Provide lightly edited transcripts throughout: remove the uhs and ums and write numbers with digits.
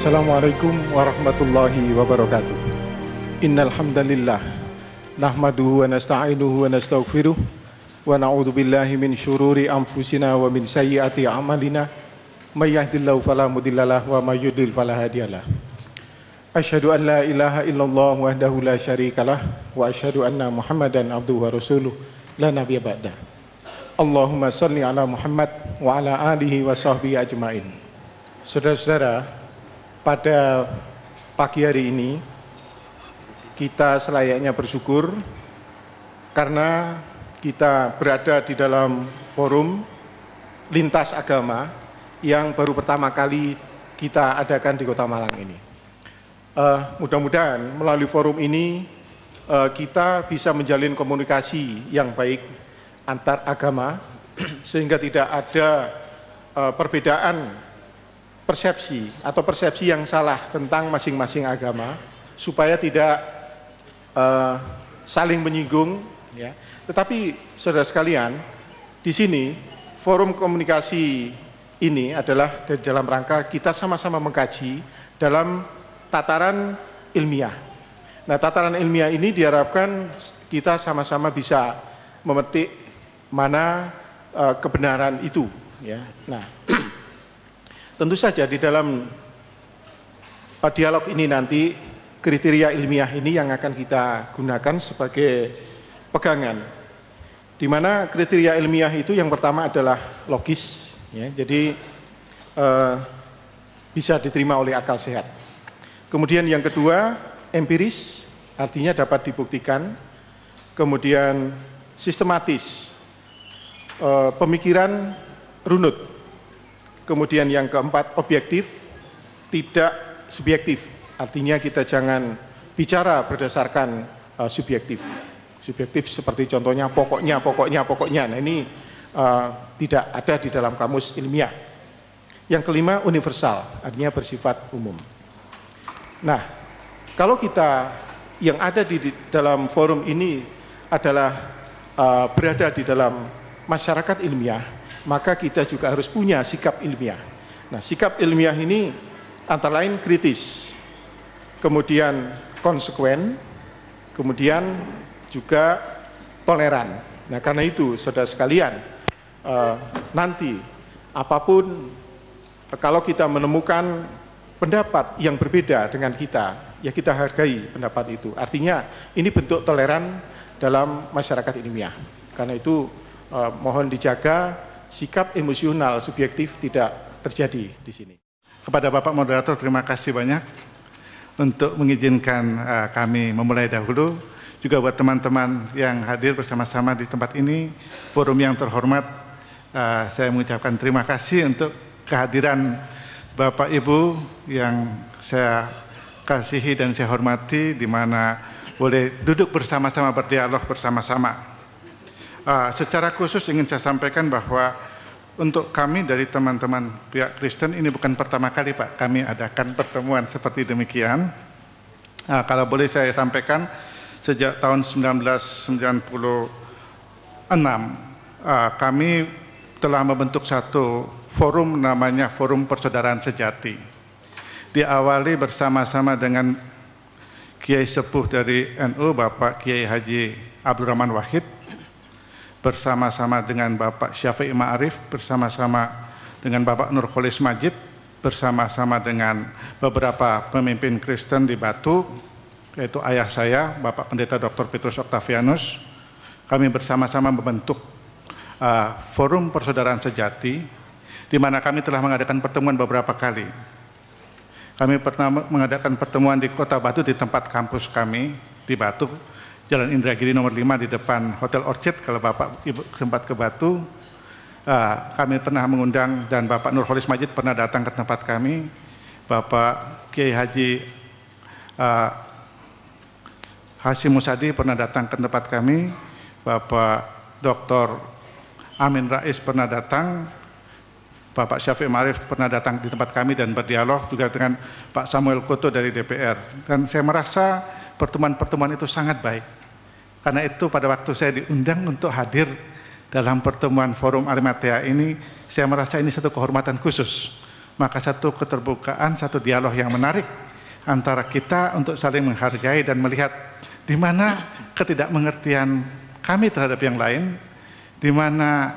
Assalamualaikum warahmatullahi wabarakatuh. Innal hamdalillah nahmaduhu wa nasta'inuhu wa nastaghfiruh wa na'udzu billahi min syururi anfusina wa min sayyiati a'malina may yahdihillahu fala mudhillalah wa may yudhlil fala hadiyalah. Asyhadu an la ilaha illallah wahdahu la syarikalah wa asyhadu anna Muhammadan abduhu wa rasuluh la nabiyya ba'da. Allahumma shalli ala Muhammad wa ala alihi wa sahbihi ajmain. Saudara-saudara, pada pagi hari ini kita selayaknya bersyukur karena kita berada di dalam forum lintas agama yang baru pertama kali kita adakan di Kota Malang ini. Mudah-mudahan melalui forum ini kita bisa menjalin komunikasi yang baik antar agama sehingga tidak ada perbedaan persepsi atau persepsi yang salah tentang masing-masing agama supaya tidak saling menyinggung, ya. Tetapi saudara sekalian, di sini forum komunikasi ini adalah dalam rangka kita sama-sama mengkaji dalam tataran ilmiah. Nah, tataran ilmiah ini diharapkan kita sama-sama bisa memetik mana kebenaran itu, ya. Nah, tentu saja di dalam dialog ini nanti kriteria ilmiah ini yang akan kita gunakan sebagai pegangan. Di mana kriteria ilmiah itu yang pertama adalah logis, ya, jadi bisa diterima oleh akal sehat. Kemudian yang kedua empiris, artinya dapat dibuktikan. Kemudian sistematis, pemikiran runut. Kemudian yang keempat objektif, tidak subjektif. Artinya kita jangan bicara berdasarkan subjektif. Subjektif seperti contohnya pokoknya. Nah, ini tidak ada di dalam kamus ilmiah. Yang kelima universal, artinya bersifat umum. Nah, kalau kita yang ada di dalam forum ini adalah berada di dalam masyarakat ilmiah, maka kita juga harus punya sikap ilmiah. Nah, sikap ilmiah ini antara lain kritis, kemudian konsekuen, kemudian juga toleran. Nah, karena itu saudara sekalian, nanti apapun kalau kita menemukan pendapat yang berbeda dengan kita, ya kita hargai pendapat itu. Artinya ini bentuk toleran dalam masyarakat ilmiah. Karena itu mohon dijaga sikap emosional subjektif tidak terjadi di sini. Kepada Bapak Moderator, terima kasih banyak untuk mengizinkan kami memulai dahulu. Juga buat teman-teman yang hadir bersama-sama di tempat ini, forum yang terhormat, saya mengucapkan terima kasih untuk kehadiran Bapak Ibu yang saya kasihi dan saya hormati, di mana boleh duduk bersama-sama, berdialog bersama-sama. Secara khusus ingin saya sampaikan bahwa untuk kami dari teman-teman pihak Kristen ini bukan pertama kali Pak kami adakan pertemuan seperti demikian. Kalau boleh saya sampaikan, sejak tahun 1996 kami telah membentuk satu forum namanya Forum Persaudaraan Sejati. Diawali bersama-sama dengan Kiai Sepuh dari NU Bapak Kiai Haji Abdurrahman Wahid, bersama-sama dengan Bapak Syafi'i Ma'arif, bersama-sama dengan Bapak Nurholis Majid, bersama-sama dengan beberapa pemimpin Kristen di Batu, yaitu ayah saya, Bapak Pendeta Dr. Petrus Octavianus. Kami bersama-sama membentuk Forum Persaudaraan Sejati, di mana kami telah mengadakan pertemuan beberapa kali. Kami pernah mengadakan pertemuan di Kota Batu, di tempat kampus kami di Batu, Jalan Indragiri nomor 5 di depan Hotel Orchid. Kalau Bapak Ibu sempat ke Batu, kami pernah mengundang, dan Bapak Nurholis Majid pernah datang ke tempat kami. Bapak Kiai Haji Hasyim Musadi pernah datang ke tempat kami. Bapak Dr. Amin Rais pernah datang. Bapak Syafi'i Ma'arif pernah datang di tempat kami dan berdialog juga dengan Pak Samuel Koto dari DPR. Dan saya merasa pertemuan-pertemuan itu sangat baik. Karena itu pada waktu saya diundang untuk hadir dalam pertemuan Forum Arimatea ini, saya merasa ini satu kehormatan khusus maka satu keterbukaan, satu dialog yang menarik antara kita untuk saling menghargai dan melihat di mana ketidakmengertian kami terhadap yang lain, di mana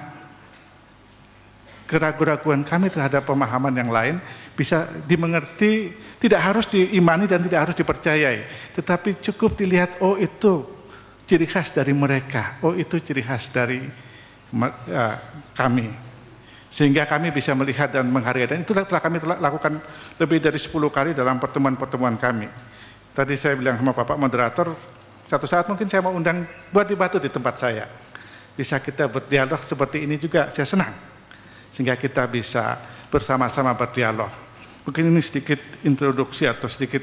keraguan-keraguan kami terhadap pemahaman yang lain bisa dimengerti, tidak harus diimani dan tidak harus dipercayai, tetapi cukup dilihat, oh itu ciri khas dari mereka, oh itu ciri khas dari kami, sehingga kami bisa melihat dan menghargai. Dan itulah telah kami lakukan lebih dari 10 kali dalam pertemuan-pertemuan kami. Tadi saya bilang sama Bapak Moderator, satu saat mungkin saya mau undang buat Batu di tempat saya, bisa kita berdialog seperti ini juga, saya senang, sehingga kita bisa bersama-sama berdialog. Mungkin ini sedikit introduksi atau sedikit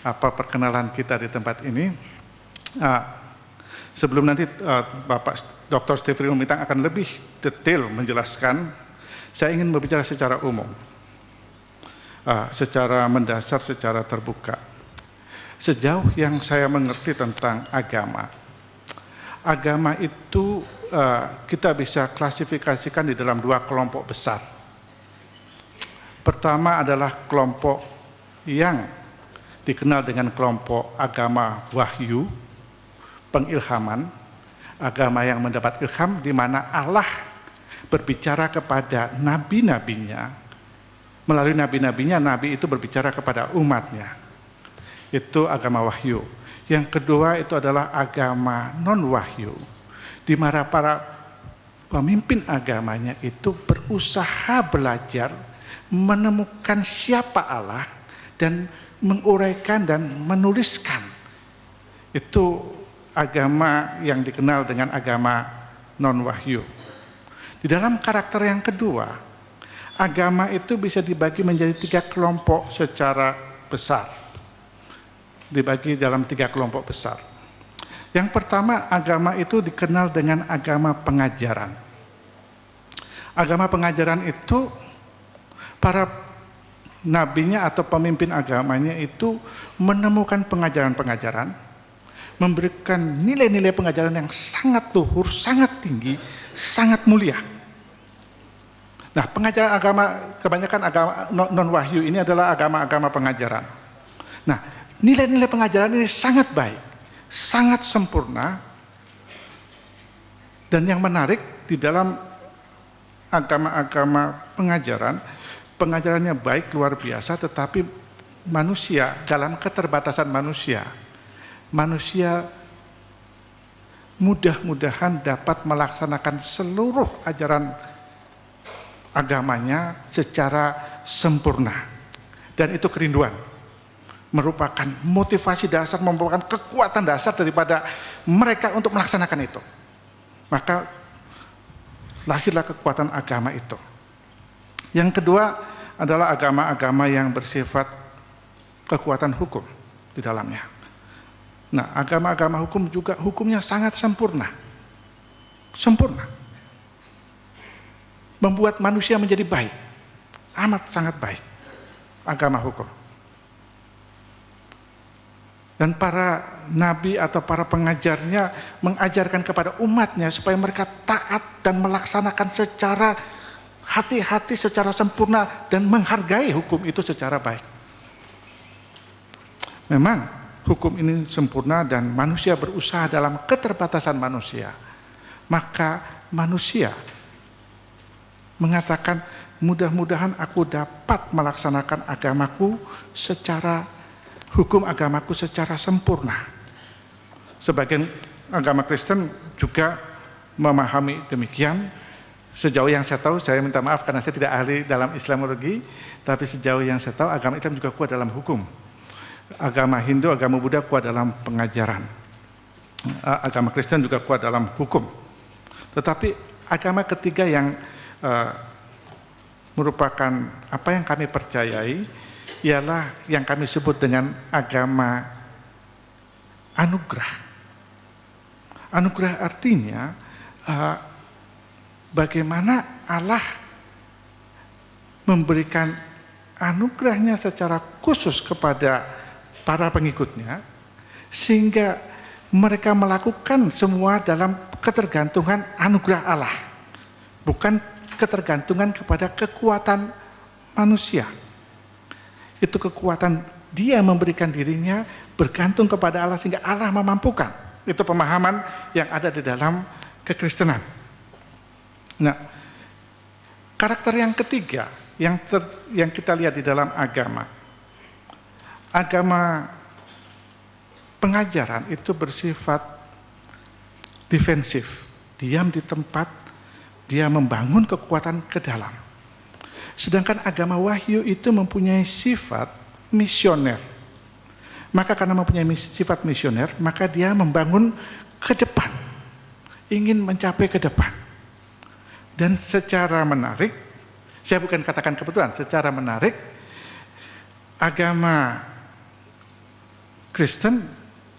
perkenalan kita di tempat ini. Sebelum nanti Bapak Dr. Stefri Lumitang akan lebih detail menjelaskan, saya ingin berbicara secara umum, secara mendasar, secara terbuka. Sejauh yang saya mengerti tentang agama, agama itu kita bisa klasifikasikan di dalam 2 kelompok besar. Pertama adalah kelompok yang dikenal dengan kelompok agama wahyu, pengilhaman, agama yang mendapat ilham di mana Allah berbicara kepada nabi-nabinya, melalui nabi-nabinya, nabi itu berbicara kepada umatnya. Itu agama wahyu. Yang kedua itu adalah agama non-wahyu, di mana para pemimpin agamanya itu berusaha belajar menemukan siapa Allah dan menguraikan dan menuliskan. Itu agama yang dikenal dengan agama non-wahyu. Di dalam karakter yang kedua, agama itu bisa dibagi menjadi 3 kelompok secara besar. Dibagi dalam 3 kelompok besar. Yang pertama, agama itu dikenal dengan agama pengajaran. Agama pengajaran itu para nabinya atau pemimpin agamanya itu menemukan pengajaran-pengajaran, memberikan nilai-nilai pengajaran yang sangat luhur, sangat tinggi, sangat mulia. Nah, pengajaran agama, kebanyakan agama non-wahyu ini adalah agama-agama pengajaran. Nah, nilai-nilai pengajaran ini sangat baik, sangat sempurna, dan yang menarik di dalam agama-agama pengajarannya baik, luar biasa, tetapi manusia, dalam keterbatasan manusia mudah-mudahan dapat melaksanakan seluruh ajaran agamanya secara sempurna. Dan itu kerinduan, merupakan motivasi dasar, merupakan kekuatan dasar daripada mereka untuk melaksanakan itu. Maka lahirlah kekuatan agama itu. Yang kedua adalah agama-agama yang bersifat kekuatan hukum di dalamnya. Nah, agama-agama hukum juga hukumnya sangat sempurna. Sempurna. Membuat manusia menjadi baik. Amat sangat baik. Agama hukum. Dan para nabi atau para pengajarnya mengajarkan kepada umatnya supaya mereka taat dan melaksanakan secara hati-hati, secara sempurna, dan menghargai hukum itu secara baik. Memang hukum ini sempurna dan manusia berusaha dalam keterbatasan manusia. Maka manusia mengatakan, mudah-mudahan aku dapat melaksanakan agamaku secara hukum agamaku secara sempurna. Sebagian agama Kristen juga memahami demikian. Sejauh yang saya tahu, saya minta maaf karena saya tidak ahli dalam Islamologi, tapi sejauh yang saya tahu agama Islam juga kuat dalam hukum. Agama Hindu, agama Buddha kuat dalam pengajaran. Agama Kristen juga kuat dalam hukum. Tetapi agama ketiga yang merupakan apa yang kami percayai ialah yang kami sebut dengan agama anugerah. Anugerah artinya bagaimana Allah memberikan anugerahnya secara khusus kepada para pengikutnya, sehingga mereka melakukan semua dalam ketergantungan anugerah Allah, bukan ketergantungan kepada kekuatan manusia. Itu kekuatan dia memberikan dirinya bergantung kepada Allah sehingga Allah memampukan. Itu pemahaman yang ada di dalam kekristenan. Nah, karakter yang ketiga yang kita lihat di dalam agama pengajaran itu bersifat defensif, diam di tempat, dia membangun kekuatan ke dalam. Sedangkan agama wahyu itu mempunyai sifat misioner. Maka karena mempunyai sifat misioner, maka dia membangun ke depan, ingin mencapai ke depan. Dan secara menarik, saya bukan katakan kebetulan, secara menarik, agama Kristen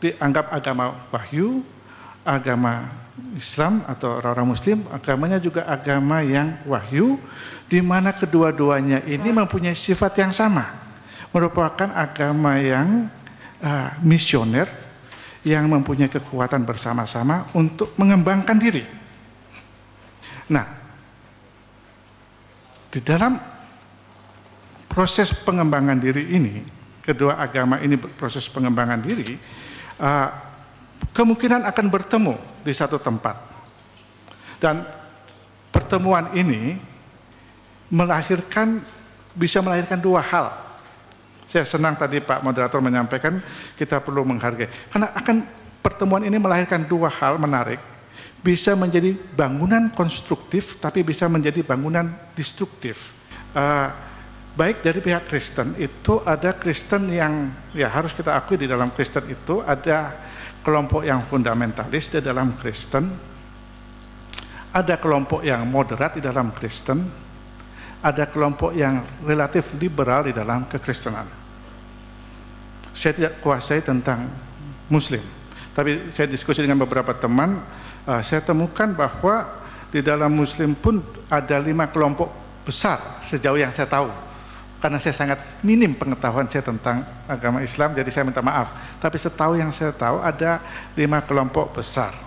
dianggap agama wahyu, agama Islam atau orang Muslim, agamanya juga agama yang wahyu, di mana kedua-duanya ini mempunyai sifat yang sama, merupakan agama yang misioner, yang mempunyai kekuatan bersama-sama untuk mengembangkan diri. Nah, di dalam proses pengembangan diri ini, kedua agama ini proses pengembangan diri, kemungkinan akan bertemu di satu tempat. Dan pertemuan ini bisa melahirkan dua hal. Saya senang tadi Pak Moderator menyampaikan kita perlu menghargai. Karena pertemuan ini melahirkan dua hal menarik. Bisa menjadi bangunan konstruktif, tapi bisa menjadi bangunan destruktif. Baik dari pihak Kristen, itu ada Kristen yang, ya harus kita akui di dalam Kristen itu ada kelompok yang fundamentalis di dalam Kristen, ada kelompok yang moderat di dalam Kristen, ada kelompok yang relatif liberal di dalam kekristenan. Saya tidak kuasai tentang Muslim, tapi saya diskusi dengan beberapa teman, saya temukan bahwa di dalam Muslim pun ada 5 kelompok besar sejauh yang saya tahu. Karena saya sangat minim pengetahuan saya tentang agama Islam, jadi saya minta maaf. Tapi setahu yang saya tahu ada 5 kelompok besar.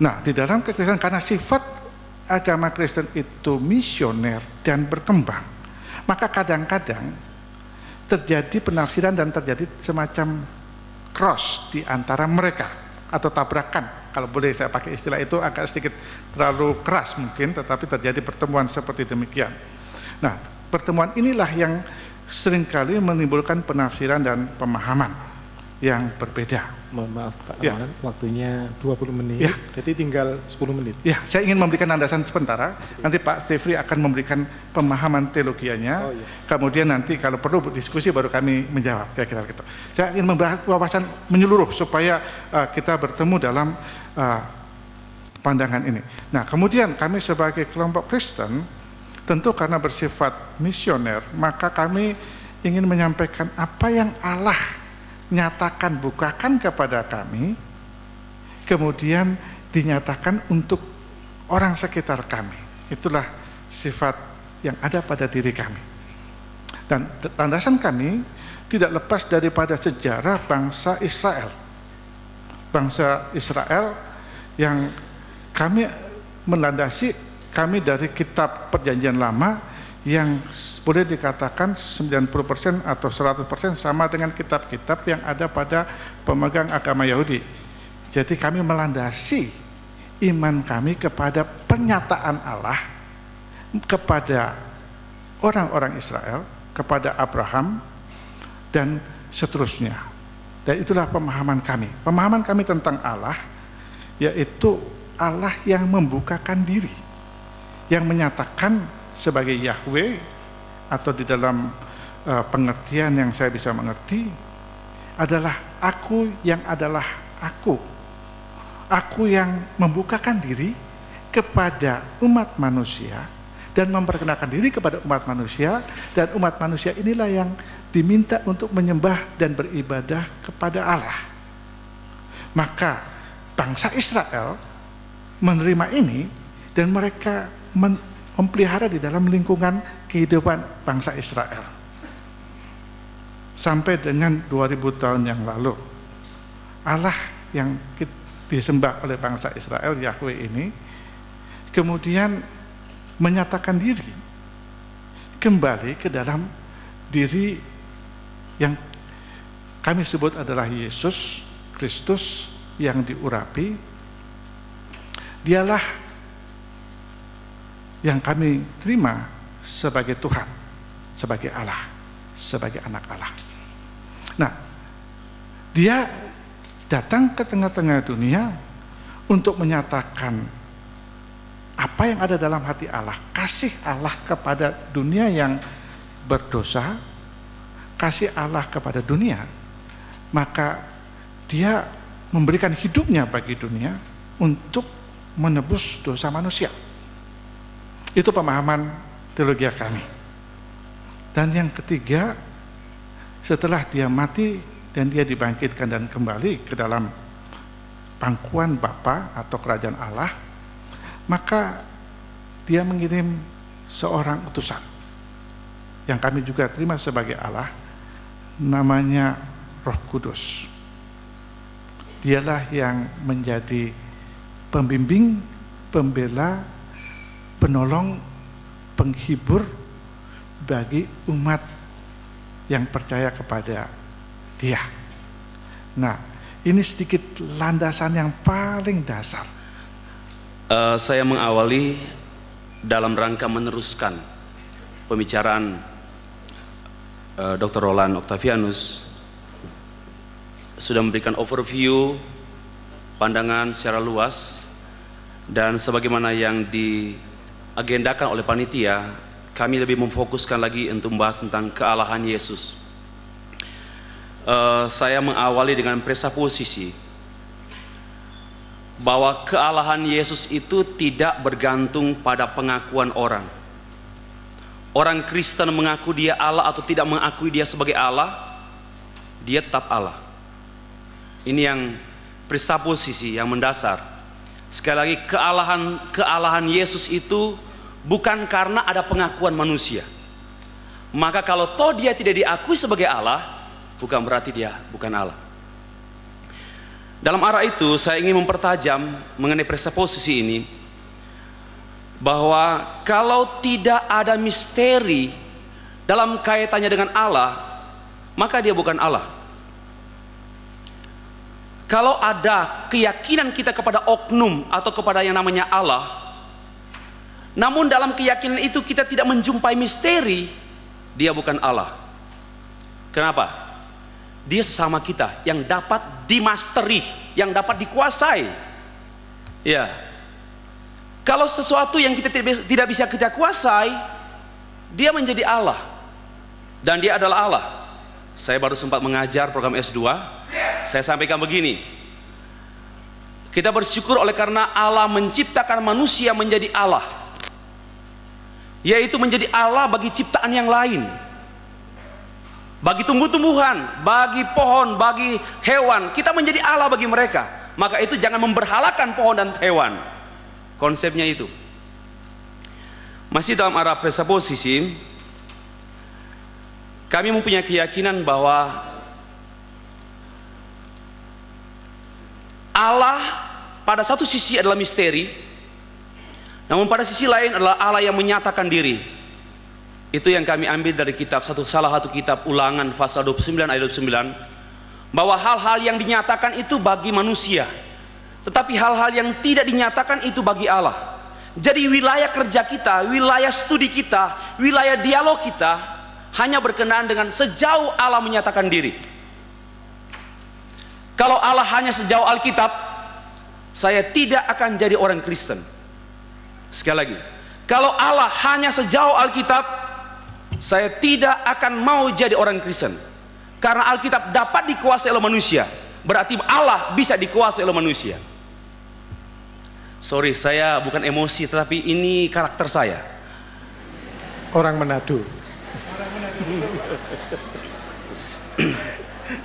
Nah, di dalam kekristenan karena sifat agama Kristen itu misioner dan berkembang, maka kadang-kadang terjadi penafsiran dan terjadi semacam cross di antara mereka atau tabrakan. Kalau boleh saya pakai istilah itu agak sedikit terlalu keras mungkin, tetapi terjadi pertemuan seperti demikian. Nah, pertemuan inilah yang seringkali menimbulkan penafsiran dan pemahaman yang berbeda. Mohon maaf Pak Ya. Ramalan, waktunya 20 menit, Ya. jadi tinggal 10 menit. Ya, saya ingin memberikan landasan sementara, nanti Pak Stefri akan memberikan pemahaman teologianya, kemudian nanti kalau perlu diskusi baru kami menjawab, kira-kira gitu. Saya ingin membahas wawasan menyeluruh supaya kita bertemu dalam pandangan ini. Nah, kemudian kami sebagai kelompok Kristen, tentu karena bersifat misioner, maka kami ingin menyampaikan apa yang Allah nyatakan, bukakan kepada kami, kemudian dinyatakan untuk orang sekitar kami. Itulah sifat yang ada pada diri kami. Dan landasan kami tidak lepas daripada sejarah bangsa Israel. Bangsa Israel yang kami melandasi kami dari kitab Perjanjian Lama yang boleh dikatakan 90% atau 100% sama dengan kitab-kitab yang ada pada pemegang agama Yahudi. Jadi kami melandasi iman kami kepada pernyataan Allah kepada orang-orang Israel, kepada Abraham, dan seterusnya. Dan itulah pemahaman kami. Pemahaman kami tentang Allah, yaitu Allah yang membukakan diri, yang menyatakan sebagai Yahweh, atau di dalam pengertian yang saya bisa mengerti adalah aku yang adalah aku yang membukakan diri kepada umat manusia dan memperkenalkan diri kepada umat manusia, dan umat manusia inilah yang diminta untuk menyembah dan beribadah kepada Allah. Maka bangsa Israel menerima ini dan mereka memelihara di dalam lingkungan kehidupan bangsa Israel sampai dengan 2000 tahun yang lalu. Allah yang disembah oleh bangsa Israel, Yahweh ini, kemudian menyatakan diri kembali ke dalam diri yang kami sebut adalah Yesus Kristus yang diurapi. Dialah yang kami terima sebagai Tuhan, sebagai Allah, sebagai anak Allah. Nah, dia datang ke tengah-tengah dunia untuk menyatakan apa yang ada dalam hati Allah, kasih Allah kepada dunia yang berdosa, kasih Allah kepada dunia. Maka dia memberikan hidupnya bagi dunia untuk menebus dosa manusia. Itu pemahaman teologi kami. Dan yang ketiga, setelah dia mati dan dia dibangkitkan dan kembali ke dalam pangkuan Bapa atau kerajaan Allah, maka dia mengirim seorang utusan yang kami juga terima sebagai Allah, namanya Roh Kudus. Dialah yang menjadi pembimbing, pembela, penolong, penghibur bagi umat yang percaya kepada Dia. Nah, ini sedikit landasan yang paling dasar. Saya mengawali dalam rangka meneruskan pembicaraan Dr. Roland Octavianus, sudah memberikan overview pandangan secara luas, dan sebagaimana yang diagendakan oleh panitia, kami lebih memfokuskan lagi untuk membahas tentang kealahan Yesus. Saya mengawali dengan presuposisi bahwa kealahan Yesus itu tidak bergantung pada pengakuan orang. Orang Kristen mengaku dia Allah atau tidak mengakui dia sebagai Allah, dia tetap Allah. Ini yang presuposisi yang mendasar. Sekali lagi, kealahan Yesus itu bukan karena ada pengakuan manusia. Maka kalau toh dia tidak diakui sebagai Allah, bukan berarti dia bukan Allah. Dalam arah itu, saya ingin mempertajam mengenai presuposisi ini, bahwa kalau tidak ada misteri dalam kaitannya dengan Allah, maka dia bukan Allah. Kalau ada keyakinan kita kepada oknum atau kepada yang namanya Allah, namun dalam keyakinan itu kita tidak menjumpai misteri, dia bukan Allah. Kenapa? Dia sesama kita yang dapat dimasteri, yang dapat dikuasai. Ya. Kalau sesuatu yang kita tidak bisa kita kuasai, dia menjadi Allah. Dan dia adalah Allah. Saya baru sempat mengajar program S2, saya sampaikan begini: kita bersyukur oleh karena Allah menciptakan manusia menjadi Allah, yaitu menjadi Allah bagi ciptaan yang lain, bagi tumbuh-tumbuhan, bagi pohon, bagi hewan. Kita menjadi Allah bagi mereka. Maka itu jangan memberhalakan pohon dan hewan. Konsepnya itu. Masih dalam arah presuposisi, kami mempunyai keyakinan bahwa Allah pada satu sisi adalah misteri, namun pada sisi lain adalah Allah yang menyatakan diri. Itu yang kami ambil dari salah satu kitab Ulangan pasal 29 ayat 29, bahwa hal-hal yang dinyatakan itu bagi manusia, tetapi hal-hal yang tidak dinyatakan itu bagi Allah. Jadi wilayah kerja kita, wilayah studi kita, wilayah dialog kita hanya berkenaan dengan sejauh Allah menyatakan diri. Kalau Allah hanya sejauh Alkitab, saya tidak akan jadi orang Kristen. Sekali lagi, kalau Allah hanya sejauh Alkitab, saya tidak akan mau jadi orang Kristen. Karena Alkitab dapat dikuasai oleh manusia, berarti Allah bisa dikuasai oleh manusia. Sorry, saya bukan emosi, tetapi ini karakter saya. Orang Manado.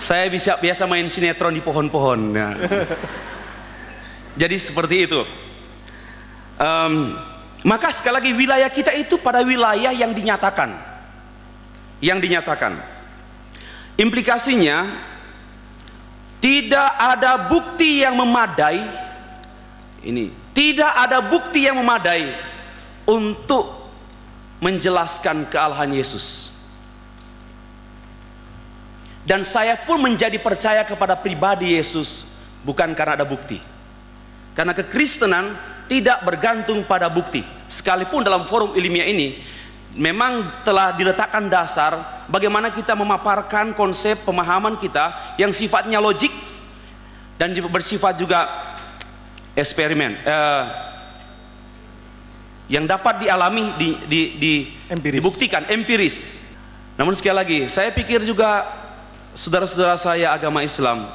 Saya biasa main sinetron di pohon-pohon. Nah. Jadi seperti itu. Maka sekali lagi, wilayah kita itu pada wilayah yang dinyatakan. Yang dinyatakan. Implikasinya, tidak ada bukti yang memadai. Ini, tidak ada bukti yang memadai untuk menjelaskan kealahan Yesus. Dan saya pun menjadi percaya kepada pribadi Yesus bukan karena ada bukti. Karena kekristenan tidak bergantung pada bukti. Sekalipun dalam forum ilmiah ini memang telah diletakkan dasar bagaimana kita memaparkan konsep pemahaman kita yang sifatnya logik dan bersifat juga eksperimen, yang dapat dialami, dibuktikan, empiris. Namun sekali lagi, saya pikir juga saudara-saudara saya agama Islam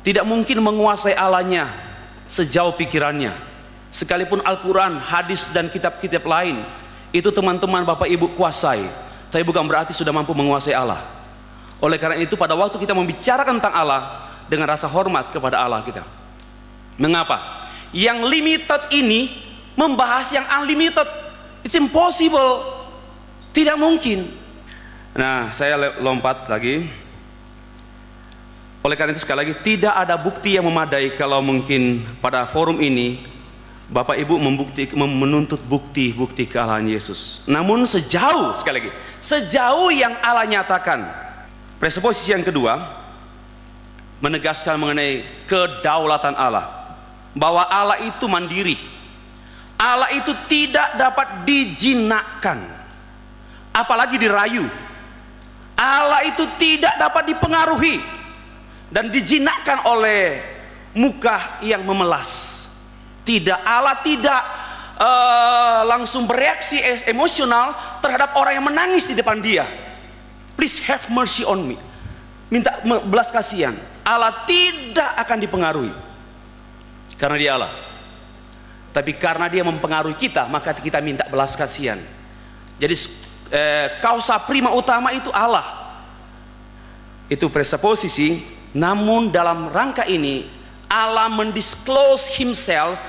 tidak mungkin menguasai Allahnya sejauh pikirannya. Sekalipun Al-Quran, hadis dan kitab-kitab lain itu teman-teman Bapak Ibu kuasai, tapi bukan berarti sudah mampu menguasai Allah. Oleh karena itu pada waktu kita membicarakan tentang Allah, dengan rasa hormat kepada Allah kita. Mengapa? Yang limited ini membahas yang unlimited. It's impossible. Tidak mungkin. Nah, saya lompat lagi. Oleh karena itu sekali lagi, tidak ada bukti yang memadai kalau mungkin pada forum ini Bapak Ibu menuntut bukti-bukti kealahan Yesus. Namun sekali lagi, sejauh yang Allah nyatakan, presuposisi yang kedua menegaskan mengenai kedaulatan Allah, bahwa Allah itu mandiri, Allah itu tidak dapat dijinakkan, apalagi dirayu. Allah itu tidak dapat dipengaruhi dan dijinakkan oleh muka yang memelas. Tidak, Allah tidak langsung bereaksi emosional terhadap orang yang menangis di depan dia. Please have mercy on me, minta belas kasihan. Allah tidak akan dipengaruhi karena dia Allah. Tapi karena dia mempengaruhi kita, maka kita minta belas kasihan. Jadi kausa prima utama itu Allah. Itu presuposisi. Namun dalam rangka ini Allah mendisclose himself,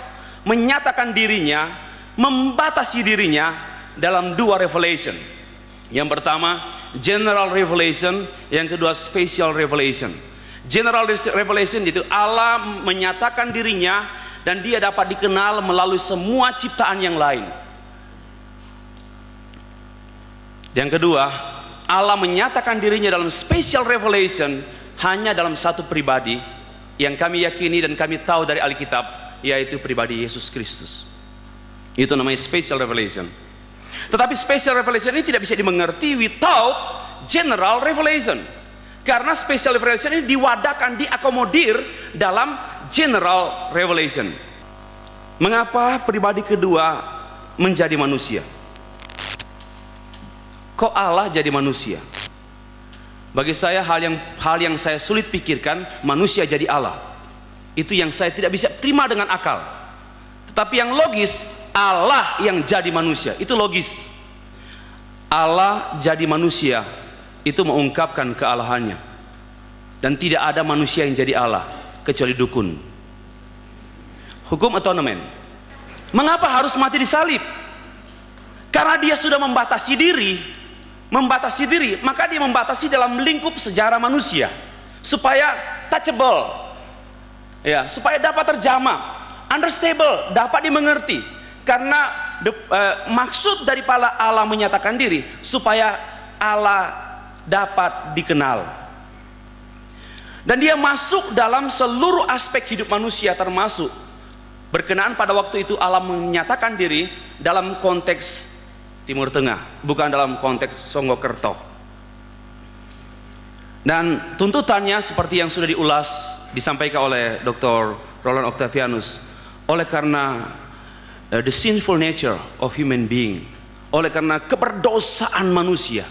menyatakan dirinya, membatasi dirinya dalam dua revelation. Yang pertama general revelation, yang kedua special revelation. General revelation itu Allah menyatakan dirinya dan dia dapat dikenal melalui semua ciptaan yang lain. Yang kedua, Allah menyatakan dirinya dalam special revelation hanya dalam satu pribadi yang kami yakini dan kami tahu dari Alkitab, yaitu pribadi Yesus Kristus. Itu namanya special revelation. Tetapi special revelation ini tidak bisa dimengerti without general revelation. Karena special revelation ini diwadahkan, diakomodir dalam general revelation. Mengapa pribadi kedua menjadi manusia? Kok Allah jadi manusia? Bagi saya hal yang saya sulit pikirkan, manusia jadi Allah. Itu yang saya tidak bisa terima dengan akal. Tetapi yang logis, Allah yang jadi manusia, itu logis. Allah jadi manusia itu mengungkapkan kealahannya. Dan tidak ada manusia yang jadi Allah kecuali dukun. Hukum atonement. Mengapa harus mati di salib? Karena dia sudah membatasi diri, maka dia membatasi dalam lingkup sejarah manusia supaya touchable, ya, supaya dapat terjamah, understandable, dapat dimengerti. Karena maksud daripada Allah menyatakan diri supaya Allah dapat dikenal. Dan dia masuk dalam seluruh aspek hidup manusia, termasuk berkenaan pada waktu itu Allah menyatakan diri dalam konteks Timur Tengah, bukan dalam konteks Songgokerto. Dan tuntutannya seperti yang sudah disampaikan oleh Dr. Roland Octavianus, oleh karena the sinful nature of human being, oleh karena keberdosaan manusia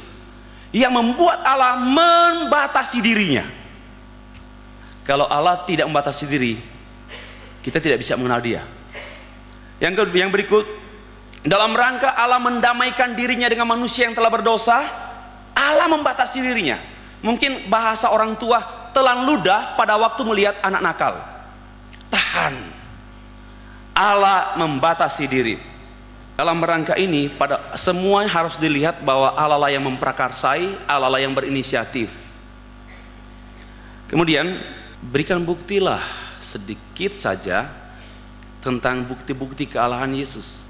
yang membuat Allah membatasi dirinya. Kalau Allah tidak membatasi diri, kita tidak bisa mengenal dia. Yang berikut, dalam rangka Allah mendamaikan dirinya dengan manusia yang telah berdosa, Allah membatasi dirinya. Mungkin bahasa orang tua, telan ludah pada waktu melihat anak nakal. Tahan. Allah membatasi diri. Dalam rangka ini, pada semua harus dilihat bahwa Allah lah yang memprakarsai, Allah lah yang berinisiatif. Kemudian berikan buktilah sedikit saja tentang bukti-bukti kealahan Yesus.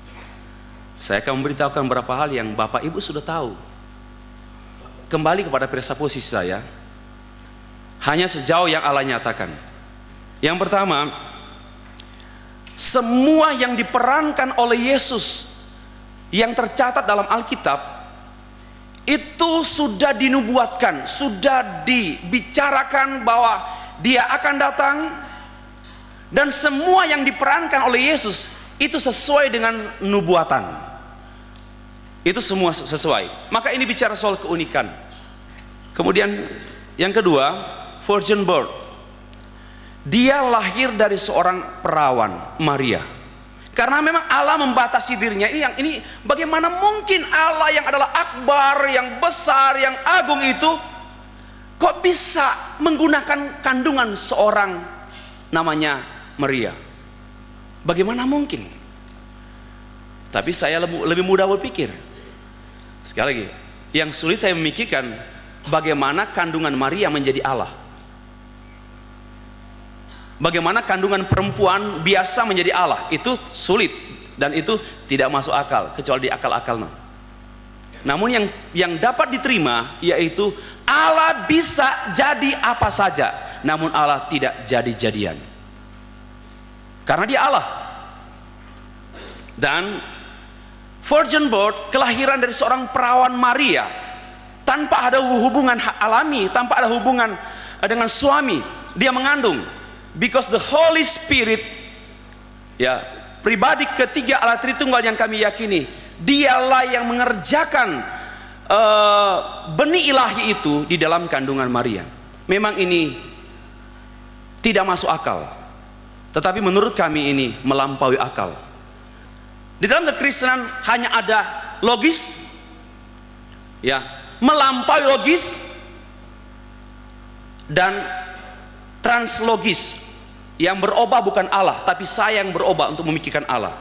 Saya akan memberitahukan beberapa hal yang Bapak Ibu sudah tahu. Kembali kepada presupposisi saya, hanya sejauh yang Allah nyatakan. Yang pertama, semua yang diperankan oleh Yesus yang tercatat dalam Alkitab itu sudah dinubuatkan, sudah dibicarakan bahwa Dia akan datang, dan semua yang diperankan oleh Yesus itu sesuai dengan nubuatan. Itu semua sesuai. Maka ini bicara soal keunikan. Kemudian yang kedua, virgin birth. Dia lahir dari seorang perawan, Maria. Karena memang Allah membatasi dirinya. Ini bagaimana mungkin Allah yang adalah akbar, yang besar, yang agung itu kok bisa menggunakan kandungan seorang namanya Maria? Bagaimana mungkin? Tapi saya lebih mudah berpikir. Sekali lagi, yang sulit saya memikirkan bagaimana kandungan Maria menjadi Allah. Bagaimana kandungan perempuan biasa menjadi Allah, itu sulit dan itu tidak masuk akal kecuali di akal-akal. Namun yang dapat diterima yaitu Allah bisa jadi apa saja, namun Allah tidak jadi-jadian. Karena Dia Allah. Dan virgin birth, kelahiran dari seorang perawan Maria tanpa ada hubungan alami, tanpa ada hubungan dengan suami, dia mengandung. Because the Holy Spirit, ya, pribadi ketiga Allah Tritunggal yang kami yakini, Dialah yang mengerjakan benih ilahi itu di dalam kandungan Maria. Memang ini tidak masuk akal, tetapi menurut kami ini melampaui akal. Di dalam kekristenan hanya ada logis, ya, melampaui logis, dan translogis. Yang berubah bukan Allah, tapi saya yang berubah untuk memikirkan Allah.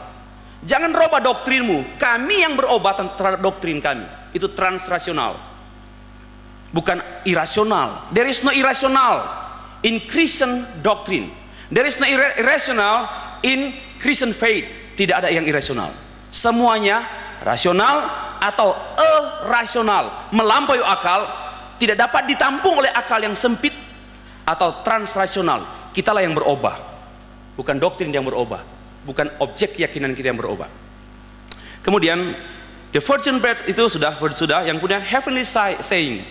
Jangan rubah doktrinmu, kami yang berubah terhadap doktrin kami. Itu transrasional, bukan irasional. There is no irrational in Christian doctrine. There is no irrational in Christian faith. Tidak ada yang irasional. Semuanya rasional atau irrasional, melampaui akal, tidak dapat ditampung oleh akal yang sempit, atau transrasional. Kitalah yang berubah, bukan doktrin yang berubah, bukan objek keyakinan kita yang berubah. Kemudian the virgin birth itu sudah. Yang kemudian heavenly saying,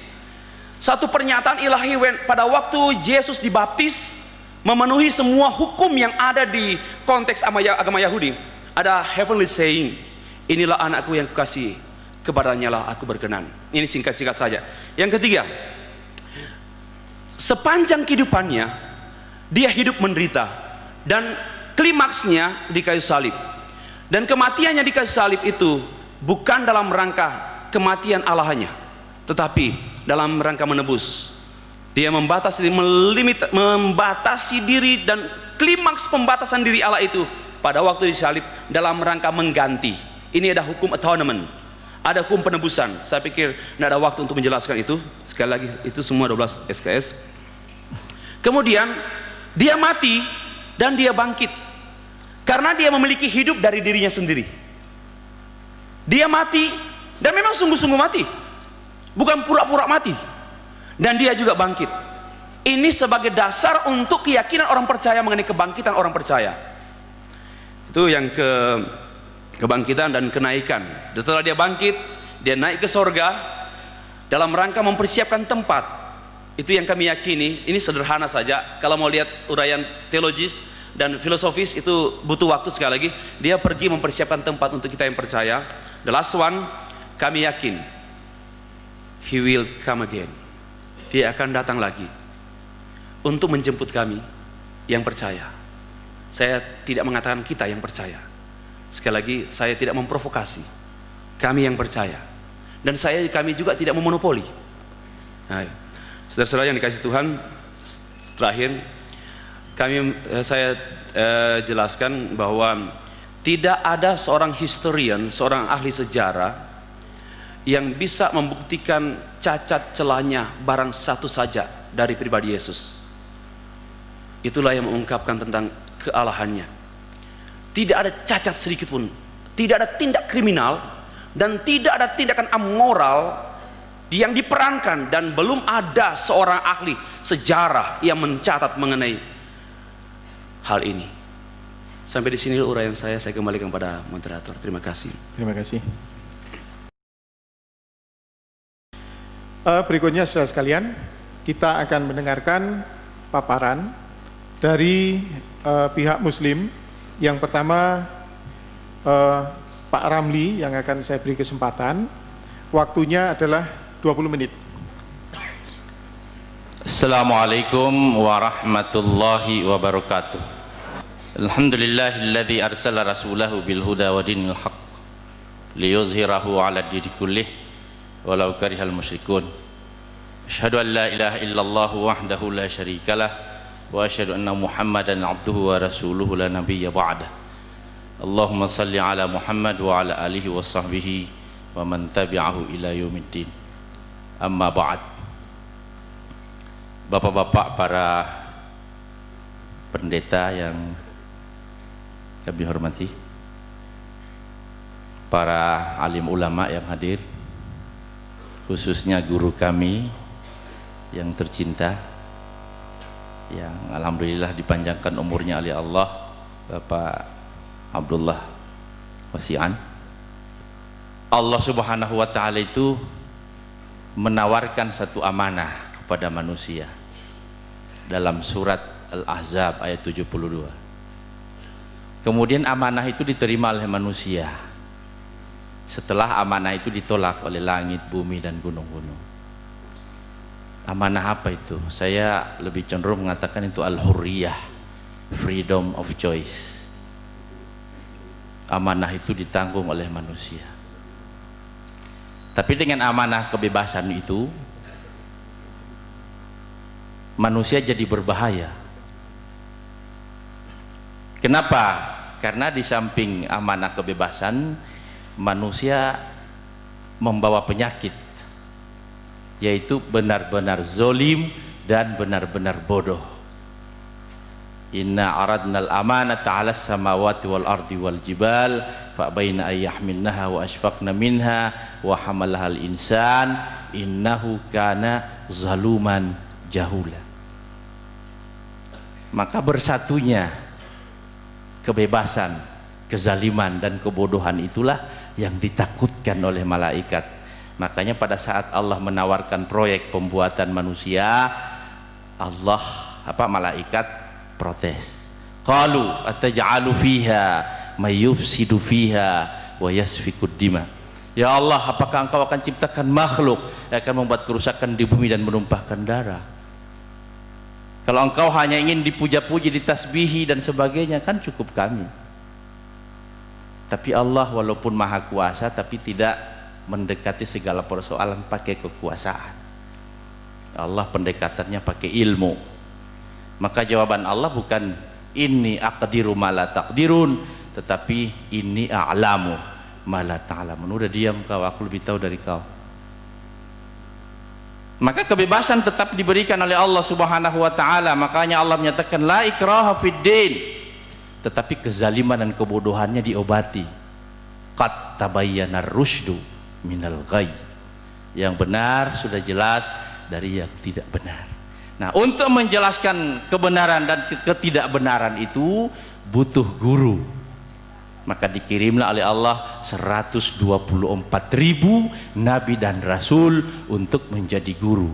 satu pernyataan ilahi pada waktu Yesus dibaptis, memenuhi semua hukum yang ada di konteks agama Yahudi. Ada heavenly saying, inilah anakku yang kukasihi, kepadanya lah aku berkenan. Ini singkat-singkat saja. Yang ketiga, sepanjang kehidupannya Dia hidup menderita, dan klimaksnya di kayu salib. Dan kematiannya di kayu salib itu bukan dalam rangka kematian Allahnya, tetapi dalam rangka menebus. Dia membatasi diri, dan klimaks pembatasan diri Allah itu pada waktu di salib dalam rangka mengganti. Ini ada hukum atonement, ada hukum penebusan. Saya pikir tidak ada waktu untuk menjelaskan itu. Sekali lagi, itu semua 12 SKS. Kemudian Dia mati dan Dia bangkit karena Dia memiliki hidup dari dirinya sendiri. Dia mati dan memang sungguh-sungguh mati, bukan pura-pura mati. Dan Dia juga bangkit. Ini sebagai dasar untuk keyakinan orang percaya mengenai kebangkitan orang percaya. Itu yang kebangkitan dan kenaikan. Setelah Dia bangkit, Dia naik ke sorga dalam rangka mempersiapkan tempat. Itu yang kami yakini. Ini sederhana saja. Kalau mau lihat uraian teologis dan filosofis itu butuh waktu. Sekali lagi, Dia pergi mempersiapkan tempat untuk kita yang percaya. The last one, kami yakin He will come again. Dia akan datang lagi untuk menjemput kami yang percaya. Saya tidak mengatakan kita yang percaya. Sekali lagi, saya tidak memprovokasi. Kami yang percaya. Dan kami juga tidak memonopoli. Nah, saudara-saudara yang dikasihi Tuhan, terakhir saya jelaskan bahwa tidak ada seorang historian, seorang ahli sejarah yang bisa membuktikan cacat celahnya barang satu saja dari pribadi Yesus. Itulah yang mengungkapkan tentang kealahannya. Tidak ada cacat sedikit pun tidak ada tindak kriminal dan tidak ada tindakan amoral yang diperankan, dan belum ada seorang ahli sejarah yang mencatat mengenai hal ini. Sampai di sini uraian saya kembalikan kepada moderator. Terima kasih. Terima kasih. Berikutnya saudara sekalian, kita akan mendengarkan paparan dari pihak Muslim. Yang pertama Pak Ramli yang akan saya beri kesempatan. Waktunya adalah 20 menit. Assalamualaikum warahmatullahi wabarakatuh. Alhamdulillahilladzi arsala rasulahu bil huda wa dinil haqq liyuzhirahu 'ala ad-dini kullih walau karihal musyrikun. Asyhadu an la ilaha illallah wahdahu la syarikalah wa asyhadu anna Muhammadan 'abduhu wa rasuluhu la nabiyya ba'dah. Allahumma salli 'ala Muhammad wa 'ala alihi wa sahbihi wa man tabi'ahu ila yaumiddin. Amma ba'd. Bapak-bapak para pendeta yang kami hormati, para alim ulama yang hadir, khususnya guru kami yang tercinta, yang alhamdulillah dipanjangkan umurnya oleh Allah, Bapak Abdullah Wasi'an. Allah Subhanahu wa taala itu menawarkan satu amanah kepada manusia dalam surat Al-Ahzab ayat 72. Kemudian amanah itu diterima oleh manusia setelah amanah itu ditolak oleh langit, bumi, dan gunung-gunung. Amanah apa itu? Saya lebih cenderung mengatakan itu al-hurriyah, freedom of choice. Amanah itu ditanggung oleh manusia. Tapi dengan amanah kebebasan itu manusia jadi berbahaya. Kenapa? Karena di samping amanah kebebasan, manusia membawa penyakit, yaitu benar-benar zolim dan benar-benar bodoh. Inna aradnal amanata 'alas samawati wal ardi wal jibal fa baina ayyahmilnaha wa ashfaqna minha wa hamalahal insan innahu kana zaluman jahula. Maka bersatunya kebebasan, kezaliman, dan kebodohan itulah yang ditakutkan oleh malaikat. Makanya pada saat Allah menawarkan proyek pembuatan manusia, malaikat protes. Qalu ataj'alu fiha may yufsidu fiha wa yasfikud dima. Ya Allah, apakah Engkau akan ciptakan makhluk yang akan membuat kerusakan di bumi dan menumpahkan darah? Kalau Engkau hanya ingin dipuja-puji, ditasbihi dan sebagainya, kan cukup kami. Tapi Allah walaupun maha kuasa, tapi tidak mendekati segala persoalan pakai kekuasaan. Allah pendekatannya pakai ilmu. Maka jawaban Allah bukan inni aqdiru ma la taqdirun, tetapi inni a'lamu ma la ta'lamun. Udah diam kau, aku lebih tahu dari kau. Maka kebebasan tetap diberikan oleh Allah Subhanahu wa taala. Makanya Allah menyatakan la ikraha fid din. Tetapi kezaliman dan kebodohannya diobati. Qad tabayyana ar-rusydu minal ghayy. Yang benar sudah jelas dari yang tidak benar. Nah, untuk menjelaskan kebenaran dan ketidakbenaran itu butuh guru. Maka dikirimlah oleh Allah 124.000 nabi dan rasul untuk menjadi guru.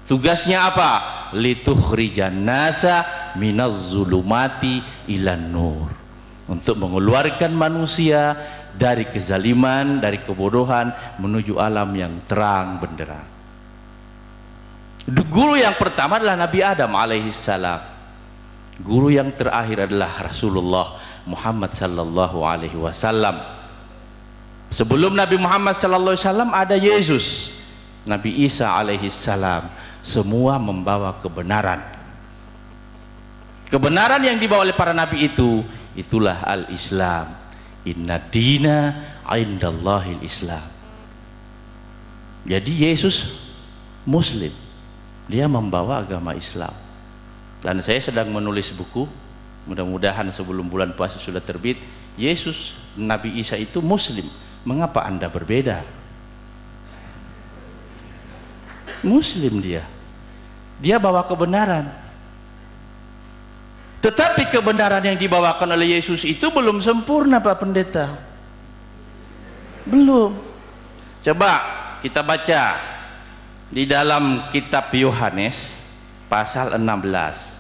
Tugasnya apa? Litukhrijan nasa minaz zulumati ilan nur. Untuk mengeluarkan manusia dari kezaliman, dari kebodohan menuju alam yang terang benderang. Guru yang pertama adalah Nabi Adam alaihissalam. Guru yang terakhir adalah Rasulullah Muhammad sallallahu alaihi wasallam. Sebelum Nabi Muhammad sallallahu alaihi wasallam ada Yesus, Nabi Isa alaihi salam. Semua membawa kebenaran. Kebenaran yang dibawa oleh para nabi itu, itulah al-Islam. Inna dina indallahil Islam. Jadi Yesus Muslim, dia membawa agama Islam. Dan saya sedang menulis buku, mudah-mudahan sebelum bulan puasa sudah terbit, Yesus Nabi Isa itu Muslim. Mengapa Anda berbeda? Muslim dia. Dia bawa kebenaran. Tetapi kebenaran yang dibawakan oleh Yesus itu belum sempurna, Pak Pendeta. Belum. Coba kita baca di dalam kitab Yohanes pasal 16.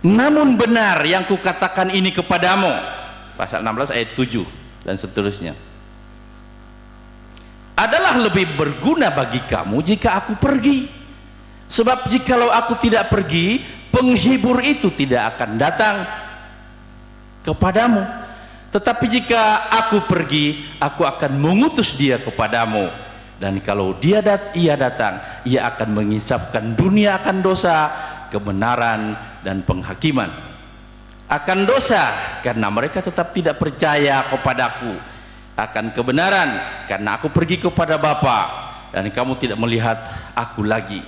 Namun benar yang kukatakan ini kepadamu, pasal 16 ayat 7 dan seterusnya, adalah lebih berguna bagi kamu jika aku pergi. Sebab jikalau aku tidak pergi, penghibur itu tidak akan datang kepadamu. Tetapi jika aku pergi, aku akan mengutus dia kepadamu. Dan kalau ia datang, ia akan mengisapkan dunia akan dosa, kebenaran, dan penghakiman. Akan dosa, karena mereka tetap tidak percaya kepadaku. Akan kebenaran, karena aku pergi kepada Bapa, dan kamu tidak melihat aku lagi.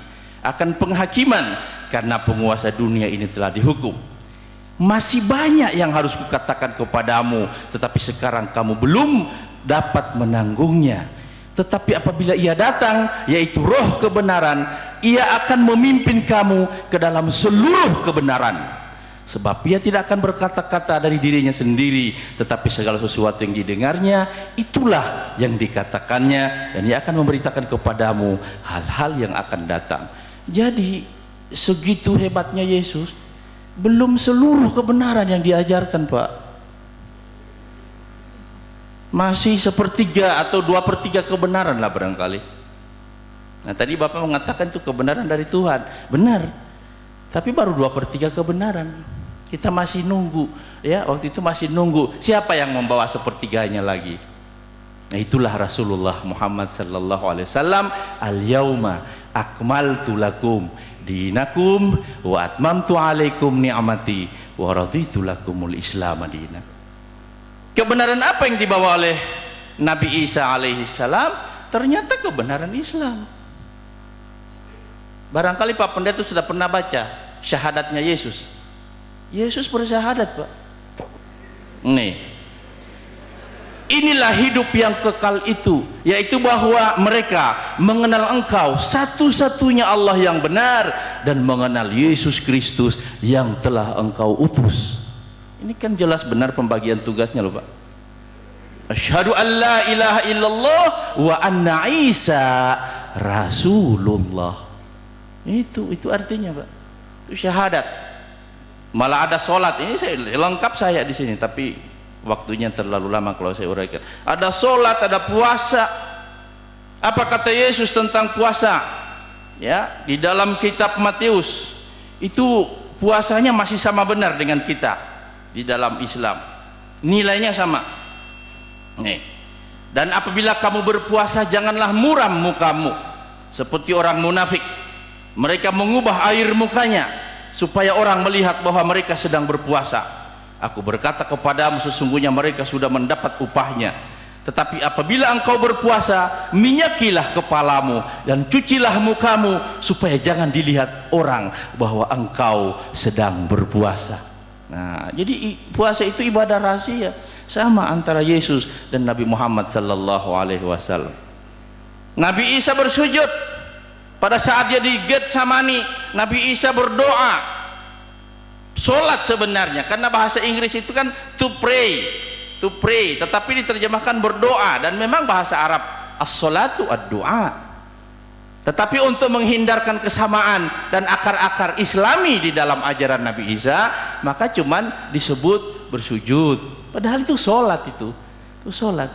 Akan penghakiman, karena penguasa dunia ini telah dihukum. Masih banyak yang harus kukatakan kepadamu, tetapi sekarang kamu belum dapat menanggungnya. Tetapi apabila ia datang, yaitu roh kebenaran, ia akan memimpin kamu ke dalam seluruh kebenaran. Sebab ia tidak akan berkata-kata dari dirinya sendiri, tetapi segala sesuatu yang didengarnya, itulah yang dikatakannya, dan ia akan memberitakan kepadamu hal-hal yang akan datang. Jadi segitu hebatnya Yesus, belum seluruh kebenaran yang diajarkan, Pak. Masih 1/3 atau 2/3 kebenaran lah barangkali. Nah tadi Bapak mengatakan itu kebenaran dari Tuhan, benar, tapi baru 2/3 kebenaran. Kita masih nunggu, ya, waktu itu masih nunggu siapa yang membawa 1/3-nya lagi. Nah itulah Rasulullah Muhammad sallallahu alaihi wasallam, al-yauma akmaltu lakum dinakum wa atmamtu alaikum ni'mati wa raditu lakumul islam dinan. Kebenaran apa yang dibawa oleh Nabi Isa alaihi salam? Ternyata kebenaran Islam. Barangkali Pak Pendeta sudah pernah baca syahadatnya Yesus. Yesus bersyahadat, Pak. Inilah hidup yang kekal itu, yaitu bahwa mereka mengenal Engkau satu-satunya Allah yang benar, dan mengenal Yesus Kristus yang telah Engkau utus. Ini kan jelas benar pembagian tugasnya loh, Pak. Asyhadu an la ilaha illallah wa anna Isa Rasulullah. Itu artinya, Pak. Itu syahadat. Malah ada sholat. Ini saya lengkap saya di sini, tapi waktunya terlalu lama kalau saya uraikan. Ada sholat, ada puasa. Apa kata Yesus tentang puasa? Ya, di dalam kitab Matius itu puasanya masih sama benar dengan kita. Di dalam Islam nilainya sama. Dan apabila kamu berpuasa, janganlah muram mukamu seperti orang munafik. Mereka mengubah air mukanya supaya orang melihat bahwa mereka sedang berpuasa. Aku berkata kepadamu, sesungguhnya mereka sudah mendapat upahnya. Tetapi apabila engkau berpuasa, minyakilah kepalamu dan cucilah mukamu, supaya jangan dilihat orang bahwa engkau sedang berpuasa. Nah, jadi puasa itu ibadah rahasia, sama antara Yesus dan Nabi Muhammad sallallahu alaihi wasallam. Nabi Isa bersujud pada saat dia di Getsemani. Nabi Isa berdoa, solat sebenarnya, karena bahasa Inggris itu kan to pray, tetapi diterjemahkan berdoa, dan memang bahasa Arab as-salatu ad-du'a. Tetapi untuk menghindarkan kesamaan dan akar-akar Islami di dalam ajaran Nabi Isa, maka cuman disebut bersujud. Padahal itu sholat, itu sholat.